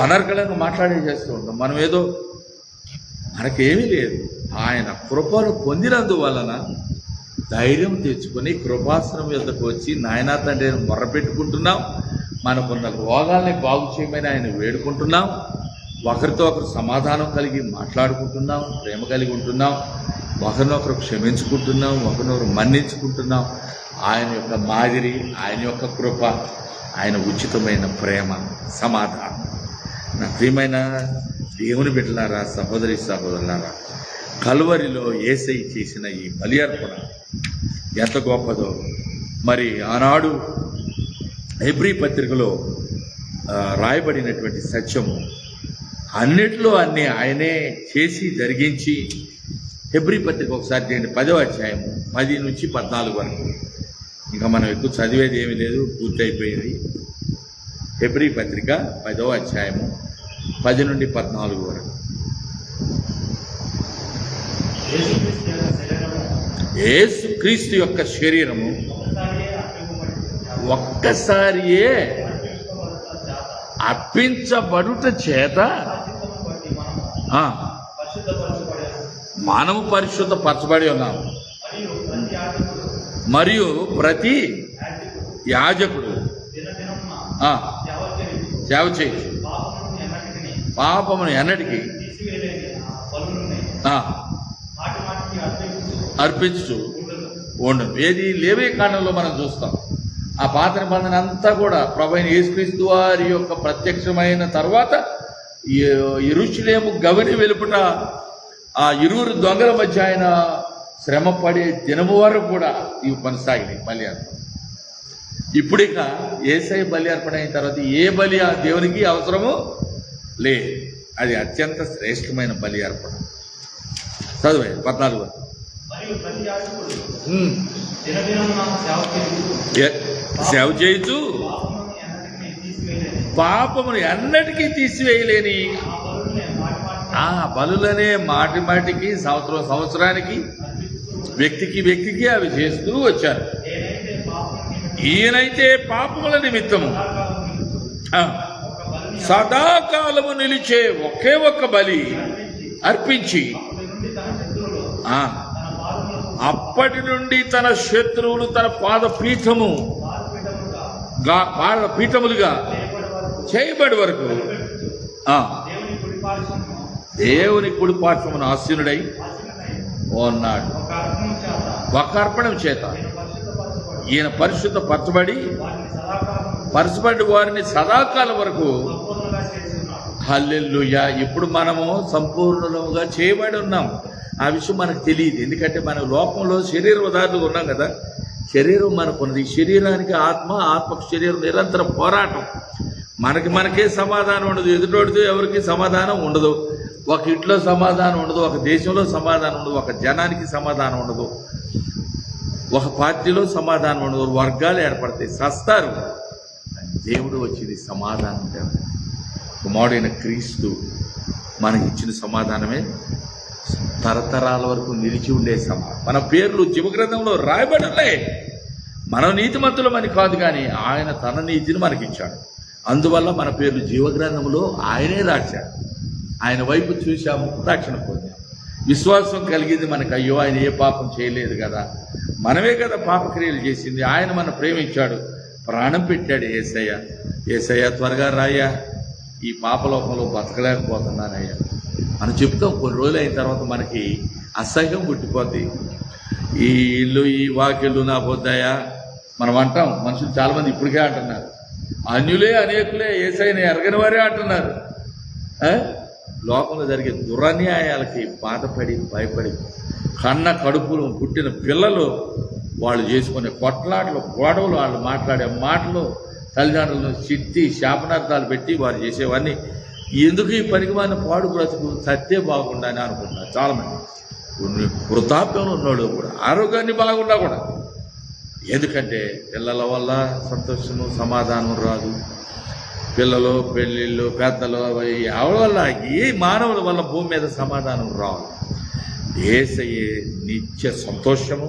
అనర్గళంగా చేస్తూ ఉంటాం. మనం ఏదో మనకేమీ లేదు, ఆయన కృపను పొందినందువలన ధైర్యం తెచ్చుకొని కృపాసనం యొద్దకు వచ్చి నాయనా తండ్రి మొర్రపెట్టుకుంటున్నాం. మనకున్న రోగాల్ని బాగు చేయమని ఆయన వేడుకుంటున్నాం. ఒకరితో ఒకరు సమాధానం కలిగి మాట్లాడుకుంటున్నాం, ప్రేమ కలిగి ఉంటున్నాం, ఒకరినొకరు క్షమించుకుంటున్నాం, ఒకరినొకరు మన్నించుకుంటున్నాం. ఆయన యొక్క మాదిరి, ఆయన యొక్క కృప, ఆయన ఉచితమైన ప్రేమ, సమాధానం. నా ప్రియమైన దేవుని బిడ్డలారా, సహోదరి సహోదరులారా, కల్వరిలో యేసయ్య చేసిన ఈ బలి అర్పణ ఎంత గొప్పదో. మరి ఆనాడు హెబ్రీ పత్రికలో రాయబడినటువంటి సత్యము అన్నిట్లో అన్నీ ఆయనే చేసి జరిగించి, హెబ్రీ పత్రిక ఒకసారి చేయండి, 10వ అధ్యాయము 10 నుంచి 14 వరకు. ఇంకా మనం ఎక్కువ చదివేది ఏమీ లేదు, పూర్తయిపోయింది. హెబ్రీ పత్రిక 10వ అధ్యాయము 10 నుండి 14 వరకు. యేసుక్రీస్తు యొక్క శరీరము ఒక్కసారియే అర్పించబడుట చేత మనము పరిశుద్ధపరచబడి ఉన్నాము. మరియు ప్రతి యాజకుడు సేవ చేయొచ్చు, పాపమును ఎన్నటికీ అర్పించు ఉండదు. ఏది లేవీ కాండంలో మనం చూస్తాం. ఆ పాత నిబంధన అంతా కూడా ప్రభువైన యేసుక్రీస్తు వారి యొక్క ప్రత్యక్షమైన తర్వాత యెరూషలేము గవిని వెలుపుట ఆ 20 దొంగల మధ్య ఆయన శ్రమ పడే దినము వరకు కూడా ఇవి కొనసాగినాయి బలి అర్పణ. ఇప్పుడిక యేసయ్య బలి అర్పణ అయిన తర్వాత ఏ బలి ఆ దేవునికి అవసరము లే, అది అత్యంత శ్రేష్టమైన బలి అర్పణ. చదువు 14 సేవ చేయుచు పాపమును ఎన్నటికీ తీసివేయలేని ఆ బలులనే మాటి మాటికి, సంవత్సరానికి, వ్యక్తికి అవి చేస్తూ వచ్చారు. ఈయనైతే పాపముల నిమిత్తము సదాకాలము నిలిచే ఒకే ఒక్క బలి అర్పించి అప్పటి నుండి తన శత్రువులు తన పాదపీఠములుగా చేయబడి వరకు దేవుని కుడి పార్శ్వమున ఆసీనుడై ఉన్నాడు. ఒక అర్పణం చేత ఈయన పరిశుద్ధపరచబడి వారిని సదాకాలం వరకు హల్లెలూయా. ఇప్పుడు మనము సంపూర్ణంగా చేయబడి ఉన్నాం. ఆ విషయం మనకు తెలియదు, ఎందుకంటే మన లోకంలో శరీర ఉదాహరణగా ఉన్నాం కదా. శరీరం మనకున్నది, శరీరానికి ఆత్మ, ఆత్మకు శరీరం నిరంతర పోరాటం. మనకే సమాధానం ఉండదు, ఎదుటోడితో ఎవరికి సమాధానం ఉండదు. ఒక ఇంట్లో సమాధానం ఉండదు, ఒక దేశంలో సమాధానం ఉండదు, ఒక జనానికి సమాధానం ఉండదు, ఒక పార్టీలో సమాధానం ఉండదు, వర్గాలు ఏర్పడతాయి, సస్తారు. దేవుడు వచ్చింది సమాధానం దేవుడు. కుమారుడైన క్రీస్తు మనకిచ్చిన సమాధానమే తరతరాల వరకు నిలిచి ఉండే సమాధానం. మన పేర్లు జీవగ్రంథంలో రాయబడలే. మనం నీతిమంతులమని కాదు, కానీ ఆయన తన నీతిని మనకిచ్చాడు. అందువల్ల మన పేర్లు జీవగ్రంథంలో ఆయనే రాశాడు. ఆయన వైపు చూశాము, రక్షణ పొందాము. విశ్వాసం కలిగింది మనకు. అయ్యో, ఆయన ఏ పాపం చేయలేదు కదా, మనమే కదా పాపక్రియలు చేసింది. ఆయన మనం ప్రేమించాడు, ప్రాణం పెట్టాడు. యేసయ్య త్వరగా రాయ్యా, ఈ పాపలోకంలో బతకలేకపోతున్నానయ్యా అని చెప్తాం. కొన్ని రోజులు అయిన తర్వాత మనకి అసహ్యం పుట్టిపోద్ది. ఈ ఇల్లు, ఈ వాకిళ్ళు నా పోతాయా మనం అంటాం. మనుషులు చాలామంది ఇప్పటికే అంటున్నారు. అన్యులే అనేకులే యేసయ్యని ఎరగని వారే అంటున్నారు. లోకంలో జరిగే దురన్యాయాలకి బాధపడి భయపడి కన్న కడుపులు పుట్టిన పిల్లలు వాళ్ళు చేసుకునే కొట్లాటలు, గొడవలు, వాళ్ళు మాట్లాడే మాటలు, తల్లిదండ్రులను చిట్టి శాపనార్థాలు పెట్టి వారు చేసేవన్నీ ఎందుకు ఈ పనికిమాలిన పాడు బ్రతుకు సత్తే బాగుండా అని అనుకుంటున్నారు చాలామంది. వృద్ధాప్యంలో ఉన్నాడు కూడా ఆరోగ్యాన్ని బాగుండా కూడా. ఎందుకంటే పిల్లల వల్ల సంతోషము, సమాధానం రాదు. పిల్లలు, పెళ్ళిళ్ళు, పెద్దలు, ఎవరి వల్ల, ఏ మానవుల వల్ల భూమి మీద సమాధానం రాదు. యేసయ్యే నిత్య సంతోషము,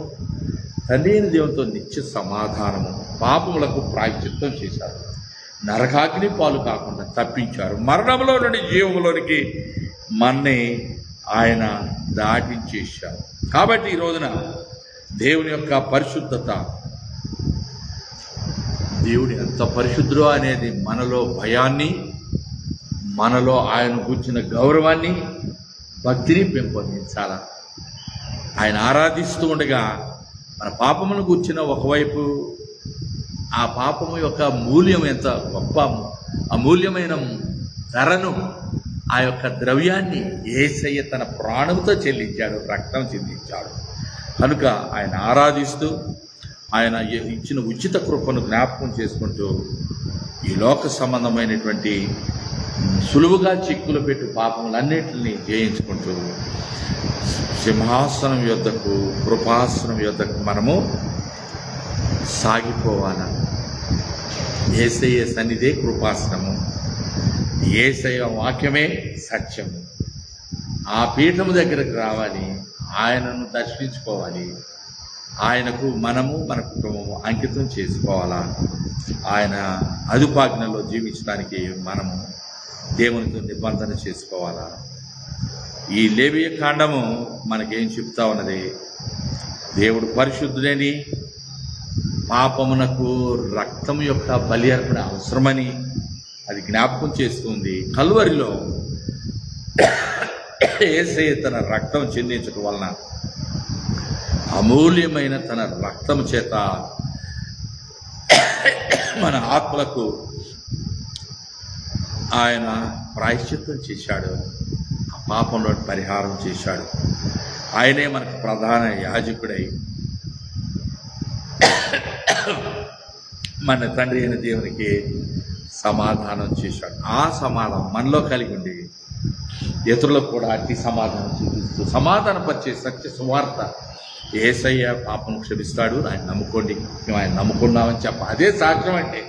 తండ్రి అయిన దేవునితో నిత్య సమాధానము. పాపములకు ప్రాయశ్చిత్తం చేశారు, నరకాగ్ని పాలు కాకుండా తప్పించారు, మరణంలో నుండి జీవములోనికి మన్ని ఆయన దాటించేశారు. కాబట్టి ఈ రోజున దేవుని యొక్క పరిశుద్ధత, దేవుడు ఎంత పరిశుద్ధుడో అనేది మనలో భయాన్ని, మనలో ఆయన కూర్చున్న గౌరవాన్ని, భక్తిని పెంపొందించాల. ఆయన ఆరాధిస్తూ ఉండగా మన పాపమును కూర్చున్న ఒకవైపు ఆ పాపము యొక్క మూల్యం ఎంత గొప్ప, అమూల్యమైన ధరను, ఆ యొక్క ద్రవ్యాన్ని యేసయ్య తన ప్రాణంతో చెల్లించాడు, రక్తం చెల్లించాడు. కనుక ఆయన ఆరాధిస్తూ ఆయన ఇచ్చిన ఉచిత కృపను జ్ఞాపకం చేసుకుంటూ ఈ లోక సంబంధమైనటువంటి సులువుగా చిక్కులు పెట్టి పాపములన్నింటినీ జయించుకుంటూ సింహాసనం యొద్దకు, కృపాసనం యొద్దకు మనము సాగిపోవాలి. యేసయ్య సన్నిధే కృపాసనము, యేసయ్య వాక్యమే సత్యము. ఆ పీఠము దగ్గరకు రావాలి, ఆయనను దర్శించుకోవాలి, ఆయనకు మనము మన కుటుంబము అంకితం చేసుకోవాలా. ఆయన అదుపాజ్ఞలో జీవించడానికి మనము దేవునితో నిబంధన చేసుకోవాలా. ఈ లేవియ కాండము మనకేం చెప్తా ఉన్నది? దేవుడు పరిశుద్ధుడని, పాపమునకు రక్తం యొక్క బలి అర్పణ అవసరమని అది జ్ఞాపకం చేస్తుంది. కల్వరిలో యేసయ్య తన రక్తం చెందించడం వలన, అమూల్యమైన తన రక్తం చేత మన ఆత్మలకు ఆయన ప్రాయశ్చిత్తం చేశాడు, ఆ పాపంలో పరిహారం చేశాడు. ఆయనే మనకు ప్రధాన యాజకుడై మన తండ్రి అయిన దేవునికి సమాధానం చేశాడు. ఆ సమాధానం మనలో కలిగి ఉండి ఇతరులకు కూడా అట్టి సమాధానం చూపిస్తూ సమాధానపరిచే సత్య సువార్త. యేసయ్య పాపం క్షమిస్తాడు, ఆయన నమ్ముకోండి, మేము ఆయన నమ్ముకున్నామని చెప్పాలి. అదే సాక్ష్యం. అంటే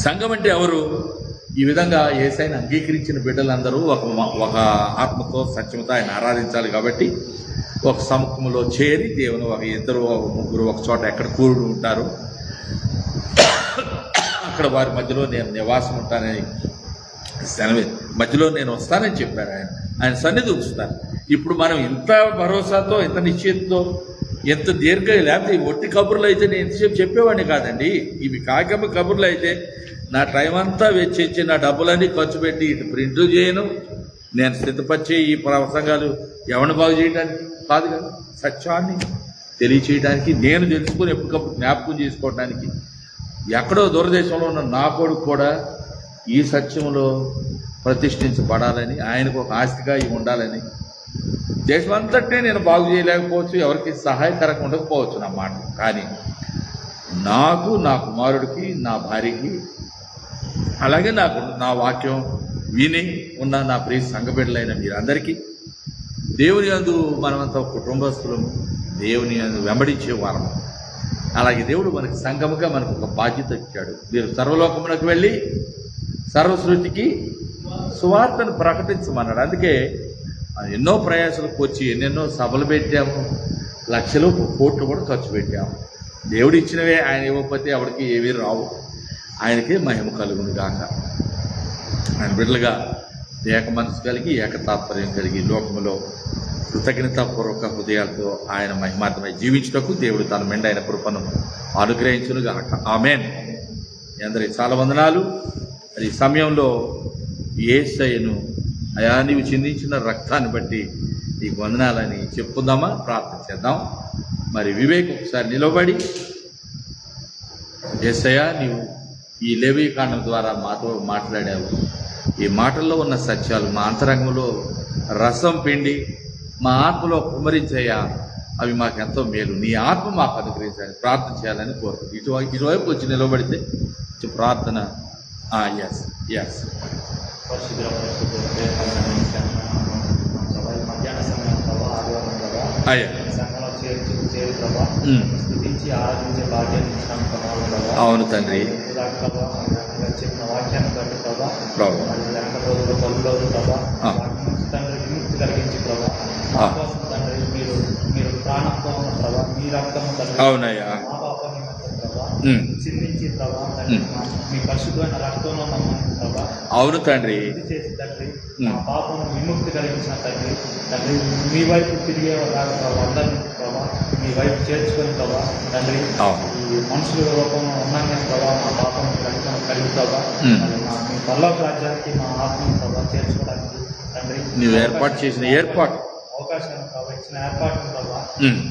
సంఘం అంటే ఎవరు? ఈ విధంగా యేసయ్యను అంగీకరించిన బిడ్డలందరూ ఒక ఆత్మతో సత్యంతో ఆయన ఆరాధించాలి. కాబట్టి ఒక సముఖంలో చేరి దేవుని ఒక ఇద్దరు, ఒక ముగ్గురు ఒక చోట ఎక్కడ కూడి ఉంటారు, అక్కడ వారి మధ్యలో నేను నివాసం ఉంటానని మధ్యలో నేను వస్తానని చెప్పారు. ఆయన సన్నిధి ఉంచుతాను. ఇప్పుడు మనం ఇంత భరోసాతో, ఇంత నిశ్చయంతో, ఎంత దీర్ఘ, లేకపోతే ఒట్టి కబుర్లు అయితే నేను ఎంతసేపు చెప్పేవాడిని కాదండి. ఇవి కాకమ్మ కబుర్లు అయితే నా టైం అంతా వెచ్చించి నా డబ్బులన్నీ ఖర్చు పెట్టి ఇటు ప్రింట్లు చేయను, నేను సిద్ధపరిచే ఈ ప్రసంగాలు ఎవరిని బాగు చేయడానికి కాదు కదా, సత్యాన్ని తెలియచేయడానికి, నేను తెలుసుకుని ఎప్పటికప్పుడు జ్ఞాపకం చేసుకోవడానికి. ఎక్కడో దూరదేశంలో ఉన్న నా కొడుకు కూడా ఈ సత్యంలో ప్రతిష్ఠించబడాలని, ఆయనకు ఒక ఆస్తిగా ఇవి ఉండాలని, దేశమంతటే నేను బాగు చేయలేకపోవచ్చు, ఎవరికి సహాయకరంగా ఉండకపోవచ్చు నా మాట, కానీ నాకు, నా కుమారుడికి, నా భార్యకి, అలాగే నాకు నా వాక్యం విని ఉన్న నా ప్రియ సంఘబిడ్డలైన మీరందరికీ దేవుని యందు మనమంతా కుటుంబస్తులము, దేవుని యందు వెంబడించే వారము. అలాగే దేవుడు మనకి సంఘముగా మనకు ఒక బాధ్యత ఇచ్చాడు. మీరు సర్వలోకమునకు వెళ్ళి సర్వసృష్టికి సువార్తను ప్రకటించమన్నాడు. అందుకే ఎన్నో ప్రయాసాలకు వచ్చి ఎన్నెన్నో సభలు పెట్టాము, లక్షలు కోట్లు కూడా ఖర్చు పెట్టాము. దేవుడు ఇచ్చినవే, ఆయన ఇవ్వకపోతే ఎవరికి ఏమీ రావు. ఆయనకే మహిమ కలుగును గాక. ఆయన బిడ్డలుగా ఏక మనసు కలిగి, ఏకతాత్పర్యం కలిగి లోకములో కృతజ్ఞతాపూర్వక హృదయాలతో ఆయన మహిమార్థమై జీవించుటకు దేవుడు తన మెండైన కృపను అనుగ్రహించును గాక. ఆమేన్. అందరికీ చాలా వందనాలు. ఈ సమయంలో యేసయ్యను, అయా నీవు చిందించిన రక్తాన్ని బట్టి నీకు వందనాలని చెప్పుకుందామా? ప్రార్థన చేద్దాం. మరి వివేక్ ఒకసారి నిలబడి, యేసయ్య నీవు ఈ లేవీ కాండం ద్వారా మాతో మాట్లాడావు. ఈ మాటల్లో ఉన్న సత్యాలు మా అంతరంగంలో రసం పిండి మా ఆత్మలో కుమ్మరించయ్యా. అవి మాకెంతో మేలు. నీ ఆత్మ మాకు అనుగ్రహించాలని ప్రార్థన చేయాలని కోరుతుంది. ఇటువైపు వచ్చి నిలబడితే ప్రార్థన. ఎస్ ఎస్ మధ్యాహ్న సమయం ప్రభావ, ఆదివారం ప్రభావ, అయ్యా సంఘంలో చేరు ప్రభావ, స్థుతించి ఆరాధించే భాగ్యాన్ని ఇచ్చిన ప్రభావం ప్రభావ. అవును తండ్రి. చెప్పిన వాక్యాన్ని బట్టి ప్రభావ, ప్రభావ వెనక రోజులు 10 రోజులు ప్రభావ, వాటి నుంచి తండ్రి విముక్తి కలిగించి ప్రభావ, మా కోసం తండ్రి మీరు ప్రాణంతో ఉన్న ప్రభావ, మీ రక్తము తండ్రి అవునయ్యా మా పాప నిమిత్తం ప్రభావ చిందించి ప్రభావ, తండ్రి మీ పరిశుద్ధమైన రక్తంలో నమ్మని ప్రభావ. అవును తండ్రి. చేసి తండ్రి మా పాపను విముక్తి కలిగించిన తండ్రి మీ వైపు తిరిగే ప్రభావ, అందరినీ ప్రభావ మీ వైపు చేర్చుకొని ప్రభావ, తండ్రి ఈ మనుషుల రూపంలో ఉన్నాం ప్రభావ, మా పాపం కలిగి ప్రభావ, మీ పరలోక రాజ్యానికి మా ఆత్మను ప్రభావ చేర్చుకోవడానికి తండ్రి నువ్వు ఏర్పాటు చేసిన అవకాశాన్ని ప్రభావ, ఇచ్చిన ఏర్పాటును ప్రభావ,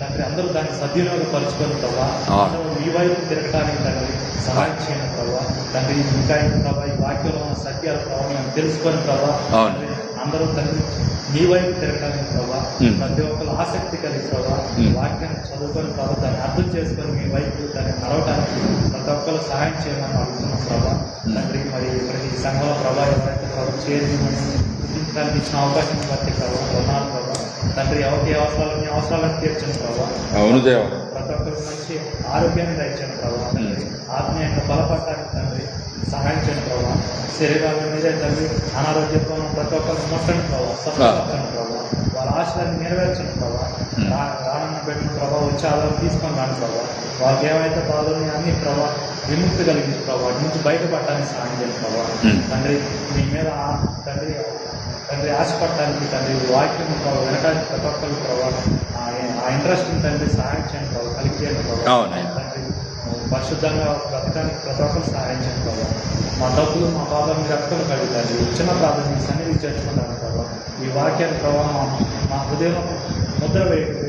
తండ్రి అందరూ దాన్ని సద్వినియోగపరుచుకొని ప్రభావ, అందరూ మీ వైపు తిరగడానికి తండ్రి సహాయం చేయండి ప్రభావ. తండ్రి ఇంకా ప్రభావ ఈ వాక్యంలో ఉన్న సత్యాల ప్రభావం మేము తెలుసుకొని ప్రభావ, అందరూ తండ్రి మీ వైపు తిరగడానికి ప్రభావ, ప్రతి ఒక్కరు ఆసక్తి కలిగి ప్రభావ, వాక్యాన్ని చదువుకొని ప్రభావ, దాన్ని అర్థం చేసుకొని మీ వైపు దాన్ని నడవడానికి ప్రతి ఒక్కరు సహాయం చేయమని అడుగుతున్నాం ప్రభావ. తండ్రి మరి ప్రతి సంఘంలో ప్రభావ ఎవరైతే ప్రభావ చేరి గుర్తించడానికి ఇచ్చిన అవకాశం బట్టి ప్రభావ కొన్నాను ప్రభావ. తండ్రి ఎవరికి అవసరాలను తీర్చండి ప్రభావ. అవును దేవ. ప్రతి ఒక్కరికి మంచి ఆరోగ్యాన్ని దయచండి ప్రభావ. ఆత్మీయంగా బలపడటానికి తండ్రి సహాయం చేయండి ప్రభావ. శరీరాల మీదే తండ్రి అనారోగ్యంతో ఉన్న ప్రతి ఒక్కరిని ముట్టండి ప్రభావ, స్వస్థపరచండి ప్రభావ. వాళ్ళ ఆశలను నెరవేర్చండి ప్రభావ. రానన్న పెట్టిన ప్రభావ వచ్చి ఆధారం తీసుకొని రాని ప్రభావ. వాళ్ళకి ఏవైతే బాధలు అన్ని ప్రభావ విముక్తి కలిగింది ప్రభావ, వాటి నుంచి బయటపడటానికి సహాయం చేయండి ప్రభావ. తండ్రి మీ మీద తండ్రి ఆశపడటానికి తండ్రి వాక్యం ప్రభావ వినడానికి ప్రతి ఒక్కరికి ప్రభావ ఆ ఇంట్రెస్ట్ తండ్రి సహాయం చేయండి ప్రభావ, కలిగి చేయండి ప్రభావ. తండ్రి పరిశుద్ధంగా బ్రతకడానికి ప్రతి ఒక్కరు సహాయం చేయండి ప్రభావ. మా తప్పులు మా బాధలు మీరు ఎక్కడ కలుగుతారు. చిన్న ప్రార్థన మీ సన్నిధి చేర్చుకుంటాను ప్రభావ. ఈ వాక్యాన్ని ప్రభావం మా హృదయం ముద్ర వేయండి.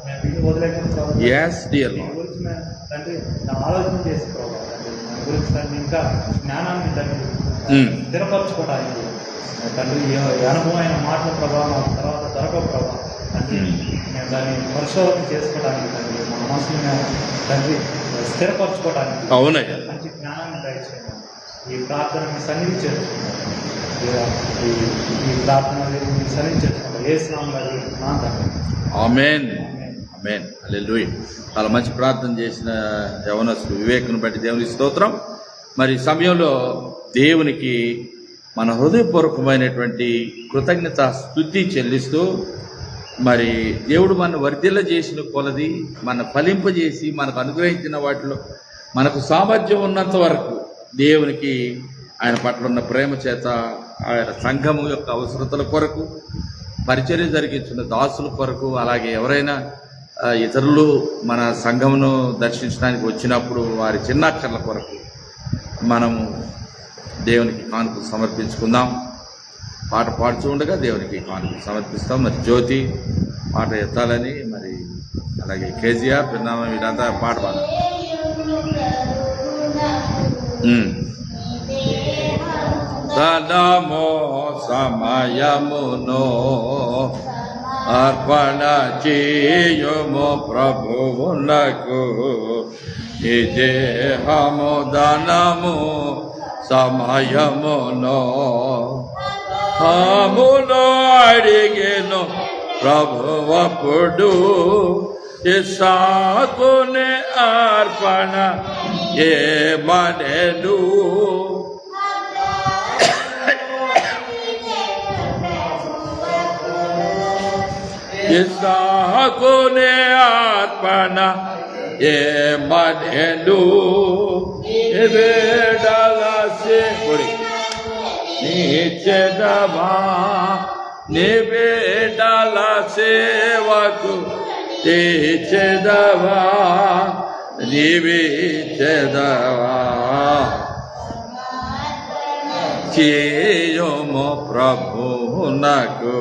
మేము వదిలేకుండా గురించి మేము తండ్రి ఆలోచన చేసి ప్రభావ, మన గురించి తండ్రి ఇంకా జ్ఞానాన్ని తండ్రి స్థిరపరచుకోవడానికి తండ్రి అనుభవమైన మాటల ప్రభావం తర్వాత దొరకవు ప్రభావ. తండ్రి మేము దాన్ని పరిశోధన చేసుకోవడానికి తండ్రి మన మనసుని మేము తండ్రి స్థిరపరచుకోవడానికి అవునయ్యా మంచి జ్ఞానాన్ని దయచేయండి. ఈ ప్రార్థన మీ సన్నిధి చేర్చుకుంటాం. ఈ ప్రార్థన మీ సన్నిధి చేర్చుకుంటాం. ఏ స్నామం ఆమేన్ ఆమేన్ హల్లెలూయా. చాలా మంచి ప్రార్థన చేసిన యవనస్తులు వివేకుని బట్టి దేవునికి స్తోత్రం. మరి సమయంలో దేవునికి మన హృదయపూర్వకమైనటువంటి కృతజ్ఞత స్తుతి చెల్లిస్తూ, మరి దేవుడు మన వర్ధిల్ల చేసిన కొలది మన ఫలింపజేసి మనకు అనుగ్రహించిన వాటిలో మనకు సామర్థ్యం ఉన్నంత వరకు దేవునికి ఆయన పట్ల ఉన్న ప్రేమ చేత, ఆయన సంఘము యొక్క అవసరతల కొరకు, పరిచర్య జరిగించిన దాసుల కొరకు, అలాగే ఎవరైనా ఇతరులు మన సంఘమును దర్శించడానికి వచ్చినప్పుడు వారి చిన్నాక్షర్ల కొరకు మనము దేవునికి కానుకలు సమర్పించుకుందాం. పాట పాడుతూ ఉండగా దేవునికి కానుకలు సమర్పిస్తాం. మరి జ్యోతి పాట ఎత్తాలని, మరి అలాగే కేజీఆర్ పిన్నామ వీరంతా పాట పాడాలి. ధనము సమయమును అర్పణ చేయుము ప్రభువునకు. ఈ దేహము ధనము సమయమును హాములో అడిగెను ప్రభువప్పుడు ఇస్సాకుని అర్పణ ఏమనెను. ఇస్సాకుని అర్పణ ఏమనెను. వేడలసి నీచెదవా నివేడల సేవకు తీర్చెదవా నివేచెదవా చేయుము ప్రభువునకు.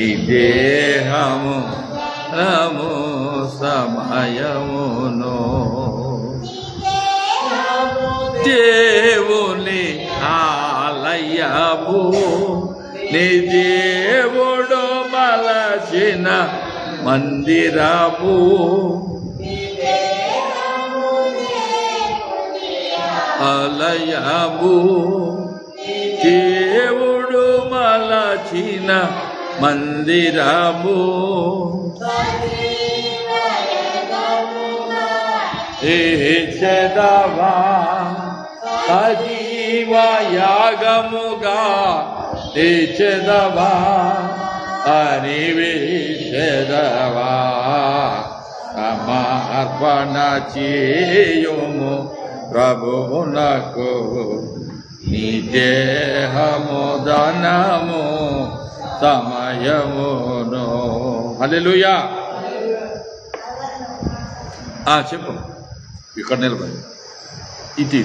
ఈ దేహము రము సమయమును దేవుని ఆలయము నీ దేవుడు మలచిన మందిరము. ఆలయము దేవుడు మలచిన మందిరము. తీర్చెదవా సజీవ యాగముగా తీర్చెదవా అనివేచెదవా సమర్పణ చేయుము ప్రభువునకు. నీ దేహము ధనము సమయమును. హల్లెలూయా. చెప్పు. ఇక్కడ నిలబడి ఇటు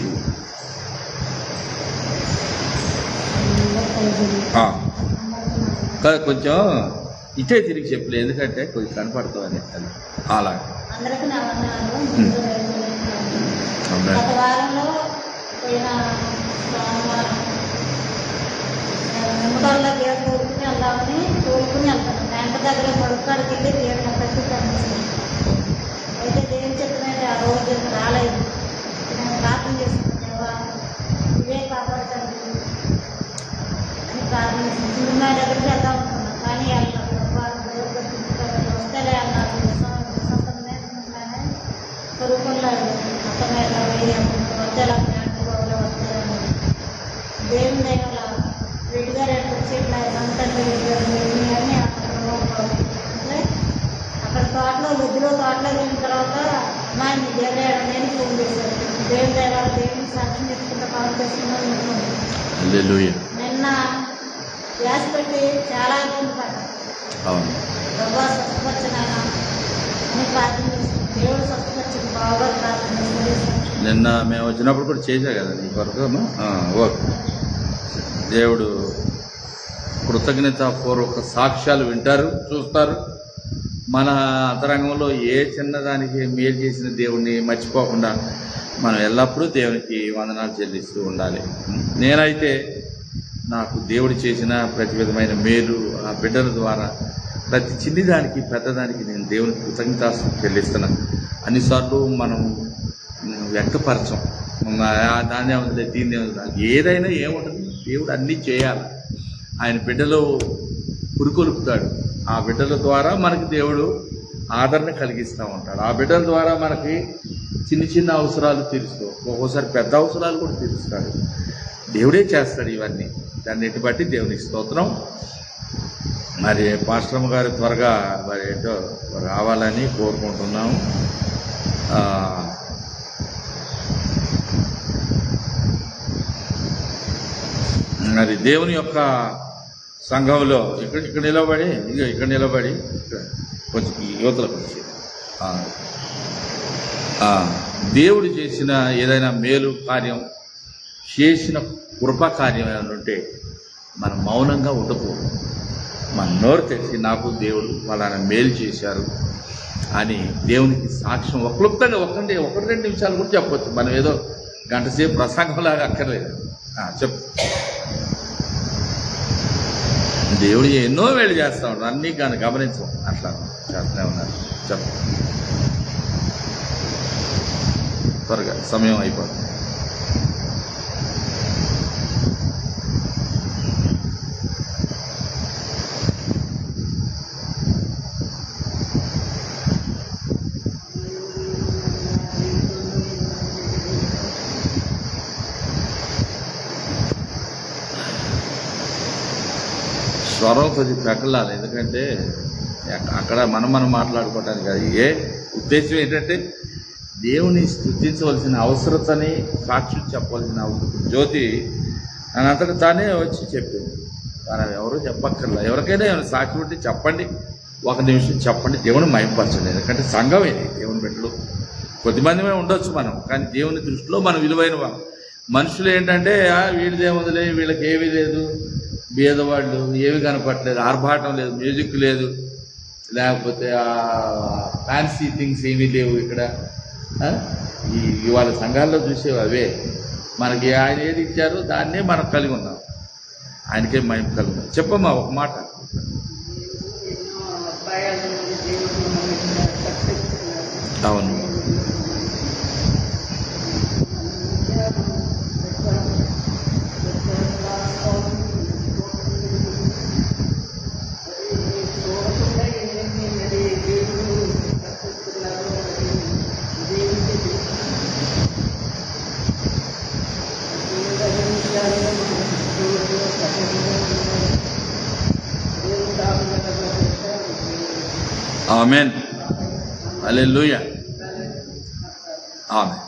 కొంచెం ఇటే తిరిగి చెప్పలే, ఎందుకంటే కొంచెం కనపడతావు అని అది అలా. తోలుకుని వెళ్తాను. బ్యాంక్ దగ్గర పొడుకాడికి వెళ్ళి దేవుని ప్రతి కనిపిస్తాను. అయితే దేవుని చెప్పినది ఆ రోజు రాలేదు. నేను ప్రార్థన చేసుకున్నావా ఇవే కాపాడుతాను అని ప్రార్థన చేస్తాను. చిన్న దగ్గరికి వెళ్తా ఉంటున్నాను, కానీ వస్తేలే అన్నారు. సొంతమే చదువుకున్నాడు మొత్తమే వస్తేలా బ్యాంకు వాళ్ళు వస్తారని దేవుని దగ్గర రెడ్డిగా రెండు వచ్చి ఇట్లా అంతండి అని అక్కడ తోటలో వృద్ధిలో తోటలో వెళ్ళిన తర్వాత మా నీ దేవుడు నేను ఫోన్ చేశాను. దేవుని దగ్గర దేవుని సాక్ష్యం తెచ్చుకుంటే కాల్ చేసుకున్నాను. నిన్న గ్యాస్ పెట్టి చాలా ఇబ్బంది పడ్డాను. బాబా స్వస్థపరిచినాయన అని ప్రార్థన చేస్తాను. దేవుడు స్వస్థపరిచింది బాగా ప్రార్థన. నిన్న మేము వచ్చినప్పుడు కూడా చేశా కదా నీ కొరకు. ఓకే. దేవుడు కృతజ్ఞతాపూర్వక సాక్ష్యాలు వింటారు, చూస్తారు. మన అంతరంగంలో ఏ చిన్నదానికి మేలు చేసిన దేవుణ్ణి మర్చిపోకుండా మనం ఎల్లప్పుడూ దేవునికి వందనాలు చెల్లిస్తూ ఉండాలి. నేనైతే నాకు దేవుడు చేసిన ప్రతి విధమైన మేలు ఆ బిడ్డల ద్వారా ప్రతి చిన్నదానికి పెద్దదానికి నేను దేవునికి కృతజ్ఞతాస్తులు చెల్లిస్తున్నాను. అన్నిసార్లు మనం వ్యక్తపరచం, దాన్నే ఉంది దీన్నే ఉంది, ఏదైనా ఏముంటుంది. దేవుడు అన్నీ చేయాలి. ఆయన బిడ్డలు పురుకొలుపుతాడు. ఆ బిడ్డల ద్వారా మనకి దేవుడు ఆదరణ కలిగిస్తూ ఉంటాడు. ఆ బిడ్డల ద్వారా మనకి చిన్న చిన్న అవసరాలు తీరుస్తూ, ఒక్కోసారి పెద్ద అవసరాలు కూడా తీరుస్తాడు. దేవుడే చేస్తాడు ఇవన్నీ. దాన్నిటి బట్టి దేవునికి స్తోత్రం. మరి పాస్టరమ్మ గారు త్వరగా మరి ఏంటో రావాలని కోరుకుంటున్నాము. మరి దేవుని యొక్క సంఘంలో ఇక్కడ నిలబడి ఇక్కడ నిలబడి కొంచెం యువతలకు వచ్చి దేవుడు చేసిన ఏదైనా మేలు కార్యం, చేసిన కృపా కార్యం ఏమైనా ఉంటే మనం మౌనంగా ఉండకూడదు. మన నోరు తెచ్చి నాకు దేవుడు వాళ్ళని మేలు చేశారు, అని దేవునికి సాక్ష్యం క్లుప్తంగా ఒకటి 2 నిమిషాలు కూడా చెప్పొచ్చు. మనం ఏదో గంట సేపు ప్రసంగంలాగా అక్కర్లేదు. చెప్పు. దేవుడు ఎన్నో వేళ్ళు చేస్తూ ఉంటాడు, అన్నీ కానీ గమనించం, అట్లా చేస్తూనే ఉన్నారు. చెప్పు త్వరగా, సమయం అయిపోతుంది. స్వరం కొద్ది పెకలాలి, ఎందుకంటే అక్కడ మనం మాట్లాడుకోవటానికి కాదు. ఉద్దేశం ఏంటంటే దేవుని స్తుతించవలసిన అవసరతని సాక్షి చెప్పవలసిన అవసరం. జ్యోతి అంతటా తానే వచ్చి చెప్పింది, మనం ఎవరు చెప్పక్కర్లా. ఎవరికైనా ఏమైనా సాక్షి ఉంటే చెప్పండి, 1 నిమిషం చెప్పండి, దేవుని మహిమపరచండి. ఎందుకంటే సంఘం ఇది, దేవుని బిడ్డలు కొద్దిమందిమే ఉండొచ్చు మనం, కానీ దేవుని దృష్టిలో మనం విలువైన వాళ్ళు. మనుషులు ఏంటంటే వీళ్ళదేముందిలే, వీళ్ళకి ఏమీ లేదు, బీదవాళ్ళు, ఏమి కనపట్లేదు, ఆర్భాటం లేదు, మ్యూజిక్ లేదు, లేకపోతే ఫ్యాన్సీ థింగ్స్ ఏమీ లేవు ఇక్కడ. ఇవాళ సంఘాల్లో చూసేవి అవే. మనకి ఆయన ఏది ఇచ్చారో దాన్నే మనం కలిగి ఉన్నాం, ఆయనకే మహిమ కలిగి ఉన్నాం. చెప్పమ్మా ఒక మాట. అవును, ఆమేన్, హల్లెలూయా, ఆమేన్.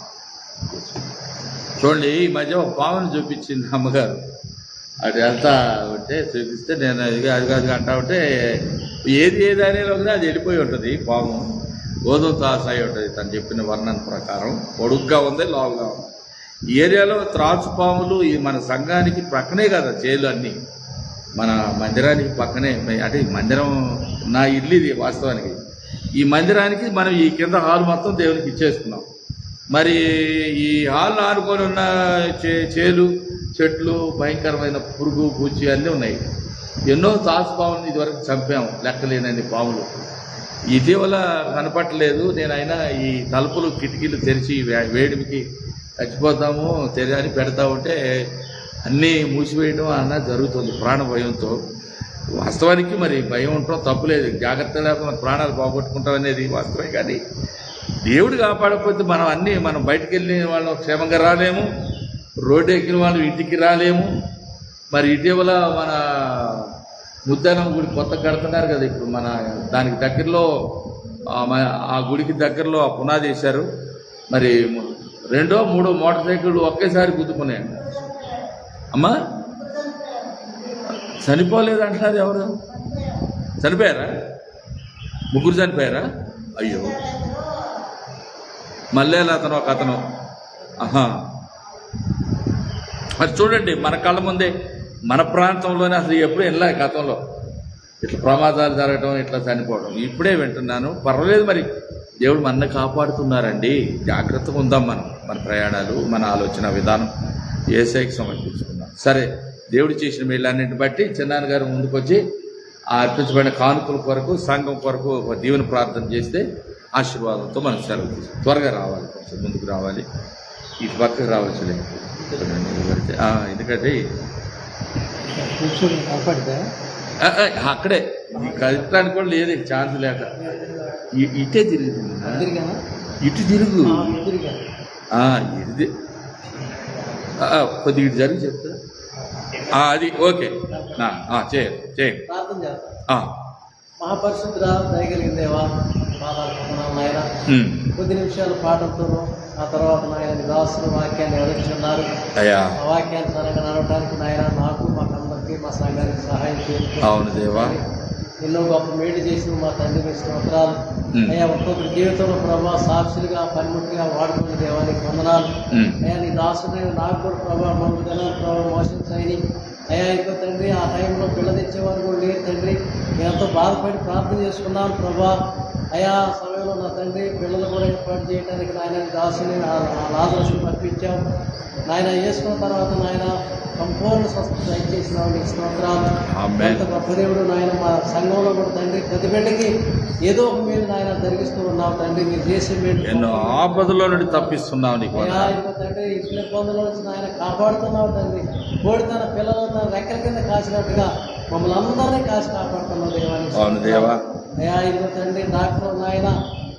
చూడండి, ఈ మధ్య ఒక పాముని చూపించింది అమ్మగారు. అటు వెళ్తా ఉంటే చూపిస్తే నేను అది అంటా ఉంటే ఏది అనేలోకి అది వెళ్ళిపోయి ఉంటుంది. పాము గోధుమ త్రాసు అయి ఉంటుంది, తను చెప్పిన వర్ణన ప్రకారం. పొడుగ్గా ఉంది, లావుగా ఉంది. ఈ ఏరియాలో త్రాసు పాములు ఈ మన సంఘానికి ప్రక్కనే కదా చేలు అన్నీ, మన మందిరానికి పక్కనే. అంటే మందిరం నా ఇల్లు ఇది వాస్తవానికి. ఈ మందిరానికి మనం ఈ కింద హాల్ మొత్తం దేవునికి ఇచ్చేసుకున్నాం. మరి ఈ హాల్ ఆనుకొని ఉన్న చేలు, చెట్లు, భయంకరమైన పురుగు, పూచి అన్నీ ఉన్నాయి. ఎన్నో త్రాసు పాములు ఇదివరకు చంపాము, లెక్కలేనన్ని పాములు. ఇటీవల కనపట్టలేదు. నేనైనా ఈ తలుపులు, కిటికీలు తెరిచి వేడికి చచ్చిపోతాము అని పెడతా ఉంటే అన్నీ మూసివేయడం అన్న జరుగుతుంది ప్రాణ భయంతో. వాస్తవానికి మరి భయం ఉండటం తప్పులేదు, జాగ్రత్త లేకపోతే ప్రాణాలు పోగొట్టుకుంటాం అనేది వాస్తవమే. కానీ దేవుడు కాపాడకపోతే మనం బయటకు వెళ్ళిన వాళ్ళం క్షేమంగా రాలేము, రోడ్డు ఎక్కిన వాళ్ళు ఇంటికి రాలేము. మరి ఇటీవల మన ముద్దానం గుడి కొత్త కడుతున్నారు కదా, ఇప్పుడు మన దానికి దగ్గరలో ఆ గుడికి దగ్గరలో ఆ పునాది వేశారు. మరి 2, 3 మోటార్ సైకిళ్ళు ఒకేసారి గుద్దుకున్నాయండి. అమ్మా చనిపోలేదు అంటున్నారు. ఎవరు చనిపోయారా? 3 చనిపోయారా? అయ్యో, మల్లేల ఒక అతను. మరి చూడండి, మన కళ్ళ ముందే, మన ప్రాంతంలోనే అసలు ఎప్పుడు వెళ్ళా గతంలో ఇట్లా ప్రమాదాలు జరగడం, ఇట్లా చనిపోవడం. ఇప్పుడే వింటున్నాను. పర్వాలేదు, మరి దేవుడు మన కాపాడుతున్నారండి. జాగ్రత్తగా ఉందాం మన ప్రయాణాలు, మన ఆలోచన విధానం యేసయ్యకి సమర్పించుకున్నాం. సరే, దేవుడు చేసిన వీళ్ళన్నింటిని బట్టి చిన్నాన్నగారు ముందుకు వచ్చి ఆ అర్పించబడిన కానుకల కొరకు, సంఘం కొరకు ఒక దీవెన ప్రార్థన చేస్తే ఆశీర్వాదంతో మనం సెలవు తీసుకుంటాం. త్వరగా రావాలి, కొంచెం ముందుకు రావాలి, ఇటు పక్కకు రావాల్సిందే. ఎందుకంటే అక్కడే కలపడానికి కూడా లేదు, ఛాన్స్ లేక. ఇటే తిరిగి ఇటు తిరుగు, ఇది కొద్దిగా ఇటు జరిగి చెప్తా. అది ఓకే, చేయండి. మహాపరిశుద్ధ దయగలిగిందేవా, నాయన కొద్ది నిమిషాలు పాటలతోనూ, ఆ తర్వాత నాయన దాసులు వాక్యాన్ని ఎవరిస్తున్నారు. ఆ వాక్యాన్ని తనగా నడవడానికి నాయన నాకు, మాకందరికి, మా సంఘానికి సహాయం చేయండి. అవును దేవా, ఎన్నో గొప్ప మేలు చేసి మా తండ్రి స్తోత్రాలు. అయ్యా, ఒక్కొక్కరి జీవితంలో ప్రభావ సాక్షులుగా, పనిముట్టిగా వాడుకునే దేవానికి వందనాలు. అయ్యా, నీ దాసుడైన నాకు కూడా ప్రభావ 3 దినాలు ప్రభావ మోషన్స్ అయ్యా, ఇంకో తండ్రి ఆ టైంలో పిల్ల తెచ్చేవారు కూడా లేరు తండ్రి. నేను ఎంతో బాధపడి ప్రార్థన చేసుకున్నాను ప్రభా. అయా సమయంలో తండ్రి పిల్లలు కూడా ఏర్పాటు చేయడానికి నాయన దాసుని లాజరుని పంపించాం. నాయన వేసుకున్న తర్వాత నాయన సంపూర్ణ స్వస్థత దయచేసినావు, నీకు స్తోత్రాలు. ఆమేన్. గొప్ప దేవుడు నాయన మా సంఘంలో కూడా తండ్రి ప్రతి బిడ్డకి ఏదో ఒక మేలు నాయన జరిగిస్తూ ఉన్నావు తండ్రి. మీరు చేసే మేలు ఎన్నో ఆపదలో నుండి తప్పిస్తున్నావు నీకు అయ్యా, ఇదిగో తండ్రి ఇట్ల ఇబ్బందుల నుంచి నాయన కాపాడుతున్నావు తండ్రి. కోడి తన పిల్లలను తన రెక్కల కింద కాసినట్టుగా మమ్మల్ని అందరినీ కాసి కాపాడుతున్నావు దేవానికి. అవును దేవా. అయ్యా, ఇదిగో తండ్రి డాక్టర్ నాయన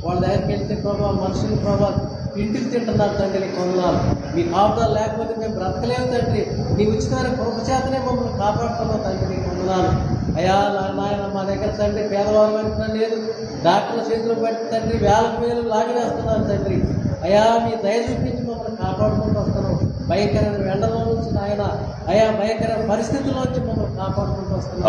వాళ్ళ దగ్గరికి వెళ్తే ప్రభావ మనుషులు ప్రభావ ఇంటికి తింటున్నారు తండ్రి, నీకు వందనాలు. మీ కాపుదలు లేకపోతే మేము బ్రతకలేము తండ్రి. నీ ఉచితమైన కృప చేతనే మమ్మల్ని కాపాడుతున్నావు తండ్రి, నీకు వందనాలు. అయ్యా నాయన మా దగ్గర తండ్రి పేదవాళ్ళ వెంటనే లేదు, డాక్టర్ల చేతులు బట్టి తండ్రి వేలు లాగివేస్తున్నారు తండ్రి. అయ్యా మీ దయ చూపించి మమ్మల్ని కాపాడుకుంటూ వస్తున్నాం. భయంకరమైన ఎండలో నుంచి నాయన అయ్యా భయంకరమైన పరిస్థితుల్లో నుంచి మమ్మల్ని కాపాడుకుంటూ వస్తున్నాం.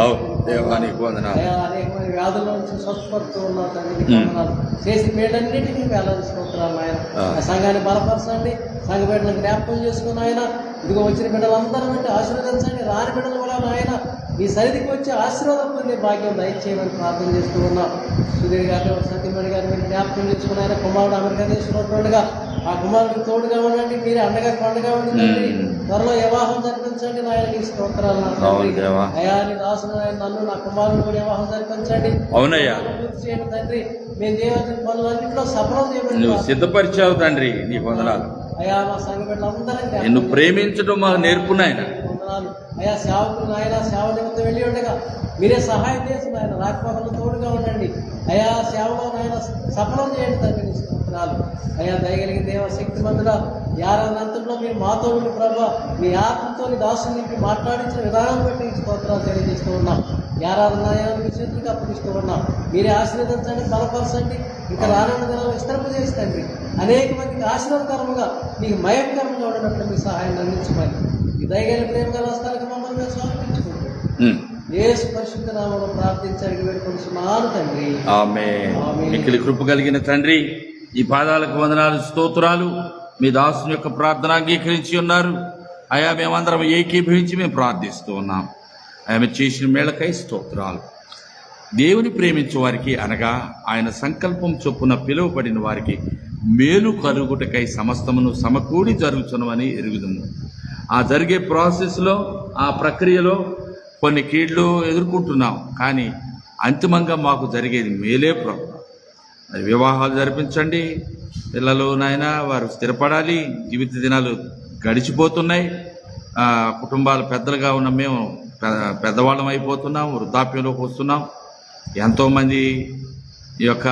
అయ్యా అనేకమైన వ్యాధుల నుంచి స్వస్థపడుతూ ఉన్నాం తండ్రి, నీకు వందనాలు. చేసి మేడన్నిటికీ వేలాదిస్తున్నాం ఆయన. ఆ సంఘాన్ని బలపరచండి, సంఘ బిడ్డలను జ్ఞాపకం చేసుకుని ఆయన ఇదిగో వచ్చిన బిడ్డలందరూ బట్టి ఆశీర్వదించండి. రాని బిడ్డలు కూడా ఆయన మీ సన్నిధికి వచ్చి ఆశీర్వాదం పొందే భాగ్యం దయచేయమని ప్రార్థన చేస్తూ ఉన్నాం. సుధీర్ గారిని సత్యమణి గారిని మీరు జ్ఞాపకం చేసుకుని ఆయన కుమారుడు అమెరికా దేశంగా ఆ కుమారుడికి తోడుగా ఉండండి, మీరే అండగా కొండగా ఉండండి. త్వరలో వివాహం జరిపించండి నాయన, నీ స్తోత్రాలు. అయ్యా నీ దాసుడు నన్ను నా కుమారుడు కూడా వివాహం జరిపించండి. అవునయ్యా, పూర్తి చేయండి తండ్రి. మేము చేయవలసిన పనులన్నింటిలో సఫలం చేయమని నువ్వు సిద్ధపరిచావు తండ్రి, నీకు వందనాలు. అయ్యా మా సంఘ బిడ్డలందరికీ నిన్ను ప్రేమించడం మాకు నేర్పునాయన. వందనాలు. అయ్యా సేవకులు నాయన సేవ నిమిత్తం వెళ్ళి ఉండగా మీరే సహాయం చేసి నాయన రాకపోకలు తోడుగా ఉండండి. అయ్యా సేవలో నాయన సఫలం చేయండి తండ్రి, నీ స్తోత్రాలు. అయ్యా దయగలిగిన దేవ శక్తి మందుల యారంతలో మీరు మాతో ఉండి ప్రభావ మీ ఆత్మతో దాసుని నింపి మాట్లాడించిన విధానం బట్టి ఈ స్తోత్రాలు తెలియజేస్తూ ఉన్నాం. యారాధనాయానికి చేతులకు అప్పగిస్తూ ఉన్నాం. మీరే ఆశీర్వదించండి, బలపరచండి. ఇంకా రానున్న దినాలు విస్తరింపజేస్తండి. అనేక మందికి ఆశీర్వాదకరముగా మీకు మయంకరంగా ఉండేటట్లు మీ సహాయాన్ని అందించమని ఈ దయగలిగిన ప్రేమ గల హస్తాలకు మమ్మల్ని మేము సమర్పించుకుంటాం. యేసు పరిశుద్ధ నామములో ప్రార్థించడానికి వేడుకొంటున్నాను తండ్రి. ఆమేన్. మిక్కిలి కృప కలిగిన తండ్రి, ఈ పాదాలకు వందనాలు, స్తోత్రాలు. మీ దాసుని యొక్క ప్రార్థన అంగీకరించి ఉన్నారు. అయా మేమందరం ఏకీభవించి మేము ప్రార్థిస్తూ ఉన్నాం. ఆమె చేసిన మేళకై స్తోత్రాలు. దేవుని ప్రేమించే వారికి అనగా ఆయన సంకల్పం చొప్పున పిలువబడిన వారికి మేలు కలుగుటకై సమస్తమును సమకూడి జరుగుతున్నవని ఎరుగుదుము. ఆ జరిగే ప్రాసెస్లో, ఆ ప్రక్రియలో కొన్ని కీళ్లు ఎదుర్కొంటున్నాం, కానీ అంతిమంగా మాకు జరిగేది మేలే ప్రభు. వివాహాలు జరిపించండి, పిల్లలు నాయన వారు స్థిరపడాలి. జీవిత దినాలు గడిచిపోతున్నాయి. కుటుంబాలు పెద్దలుగా ఉన్న మేము పెద్దవాళ్ళం అయిపోతున్నాం, వృద్ధాప్యంలోకి వస్తున్నాం. ఎంతోమంది ఈ యొక్క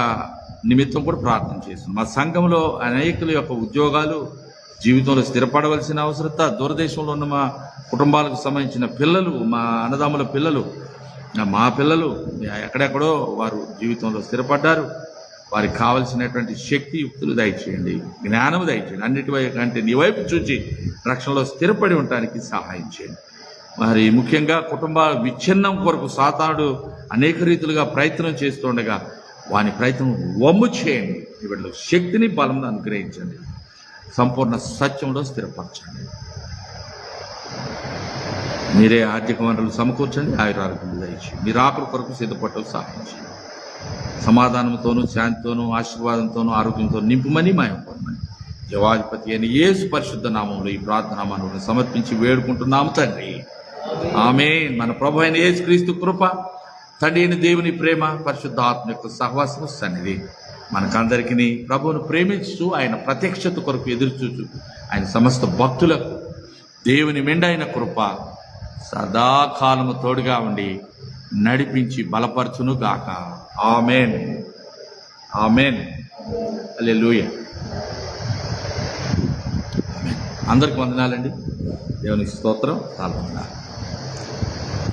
నిమిత్తం కూడా ప్రార్థన చేస్తున్నాం. మా సంఘంలో అనేకుల యొక్క ఉద్యోగాలు, జీవితంలో స్థిరపడవలసిన అవసరత, దూరదేశంలో ఉన్న మా కుటుంబాలకు సంబంధించిన పిల్లలు, మా అన్నదమ్ముల పిల్లలు, మా పిల్లలు ఎక్కడెక్కడో వారు జీవితంలో స్థిరపడ్డారు. వారికి కావలసినటువంటి శక్తి యుక్తులు దయచేయండి, జ్ఞానము దయచేయండి. అన్నిటి కంటే నీ వైపు చూచి రక్షణలో స్థిరపడి ఉండటానికి సహాయం చేయండి. మరి ముఖ్యంగా కుటుంబాల విచ్ఛిన్నం కొరకు సాతానుడు అనేక రీతులుగా ప్రయత్నం చేస్తుండగా వాని ప్రయత్నం వమ్ము చేయండి. వీళ్ళకి శక్తిని బలం అనుగ్రహించండి. సంపూర్ణ సత్యంలో స్థిరపరచండి. మీరే ఆర్థిక వనరులు సమకూర్చండి, ఆయురారోగ్యం దయచేయండి. మీరు ఆకలి కొరకు సిద్ధపడటం సహాయం చేయండి. సమాధానంతోనూ, శాంతితోనూ, ఆశీర్వాదంతోనూ, ఆరోగ్యంతో నింపుమని మాయం పొందమని జవాధిపతి అని యేసు పరిశుద్ధ నామంలో ఈ ప్రార్థన మనల్ని సమర్పించి వేడుకుంటున్నాము తండ్రి. ఆమేన్. మన ప్రభు అయిన యేసు క్రీస్తు కృప, తండ్రి అయిన దేవుని ప్రేమ, పరిశుద్ధ ఆత్మ యొక్క సహవాసము సన్నిధి మనకందరికీ ప్రభువును ప్రేమించు ఆయన ప్రత్యక్షత కొరకు ఎదురుచూచు ఆయన సమస్త భక్తులకు దేవుని మెండైన కృప సదాకాలము తోడుగా ఉండి నడిపించి బలపరచును గాక. ఆమేన్. ఆమేన్. హల్లెలూయా. అందరికి వందనాలండి. దేవునికి స్తోత్రం. తాళ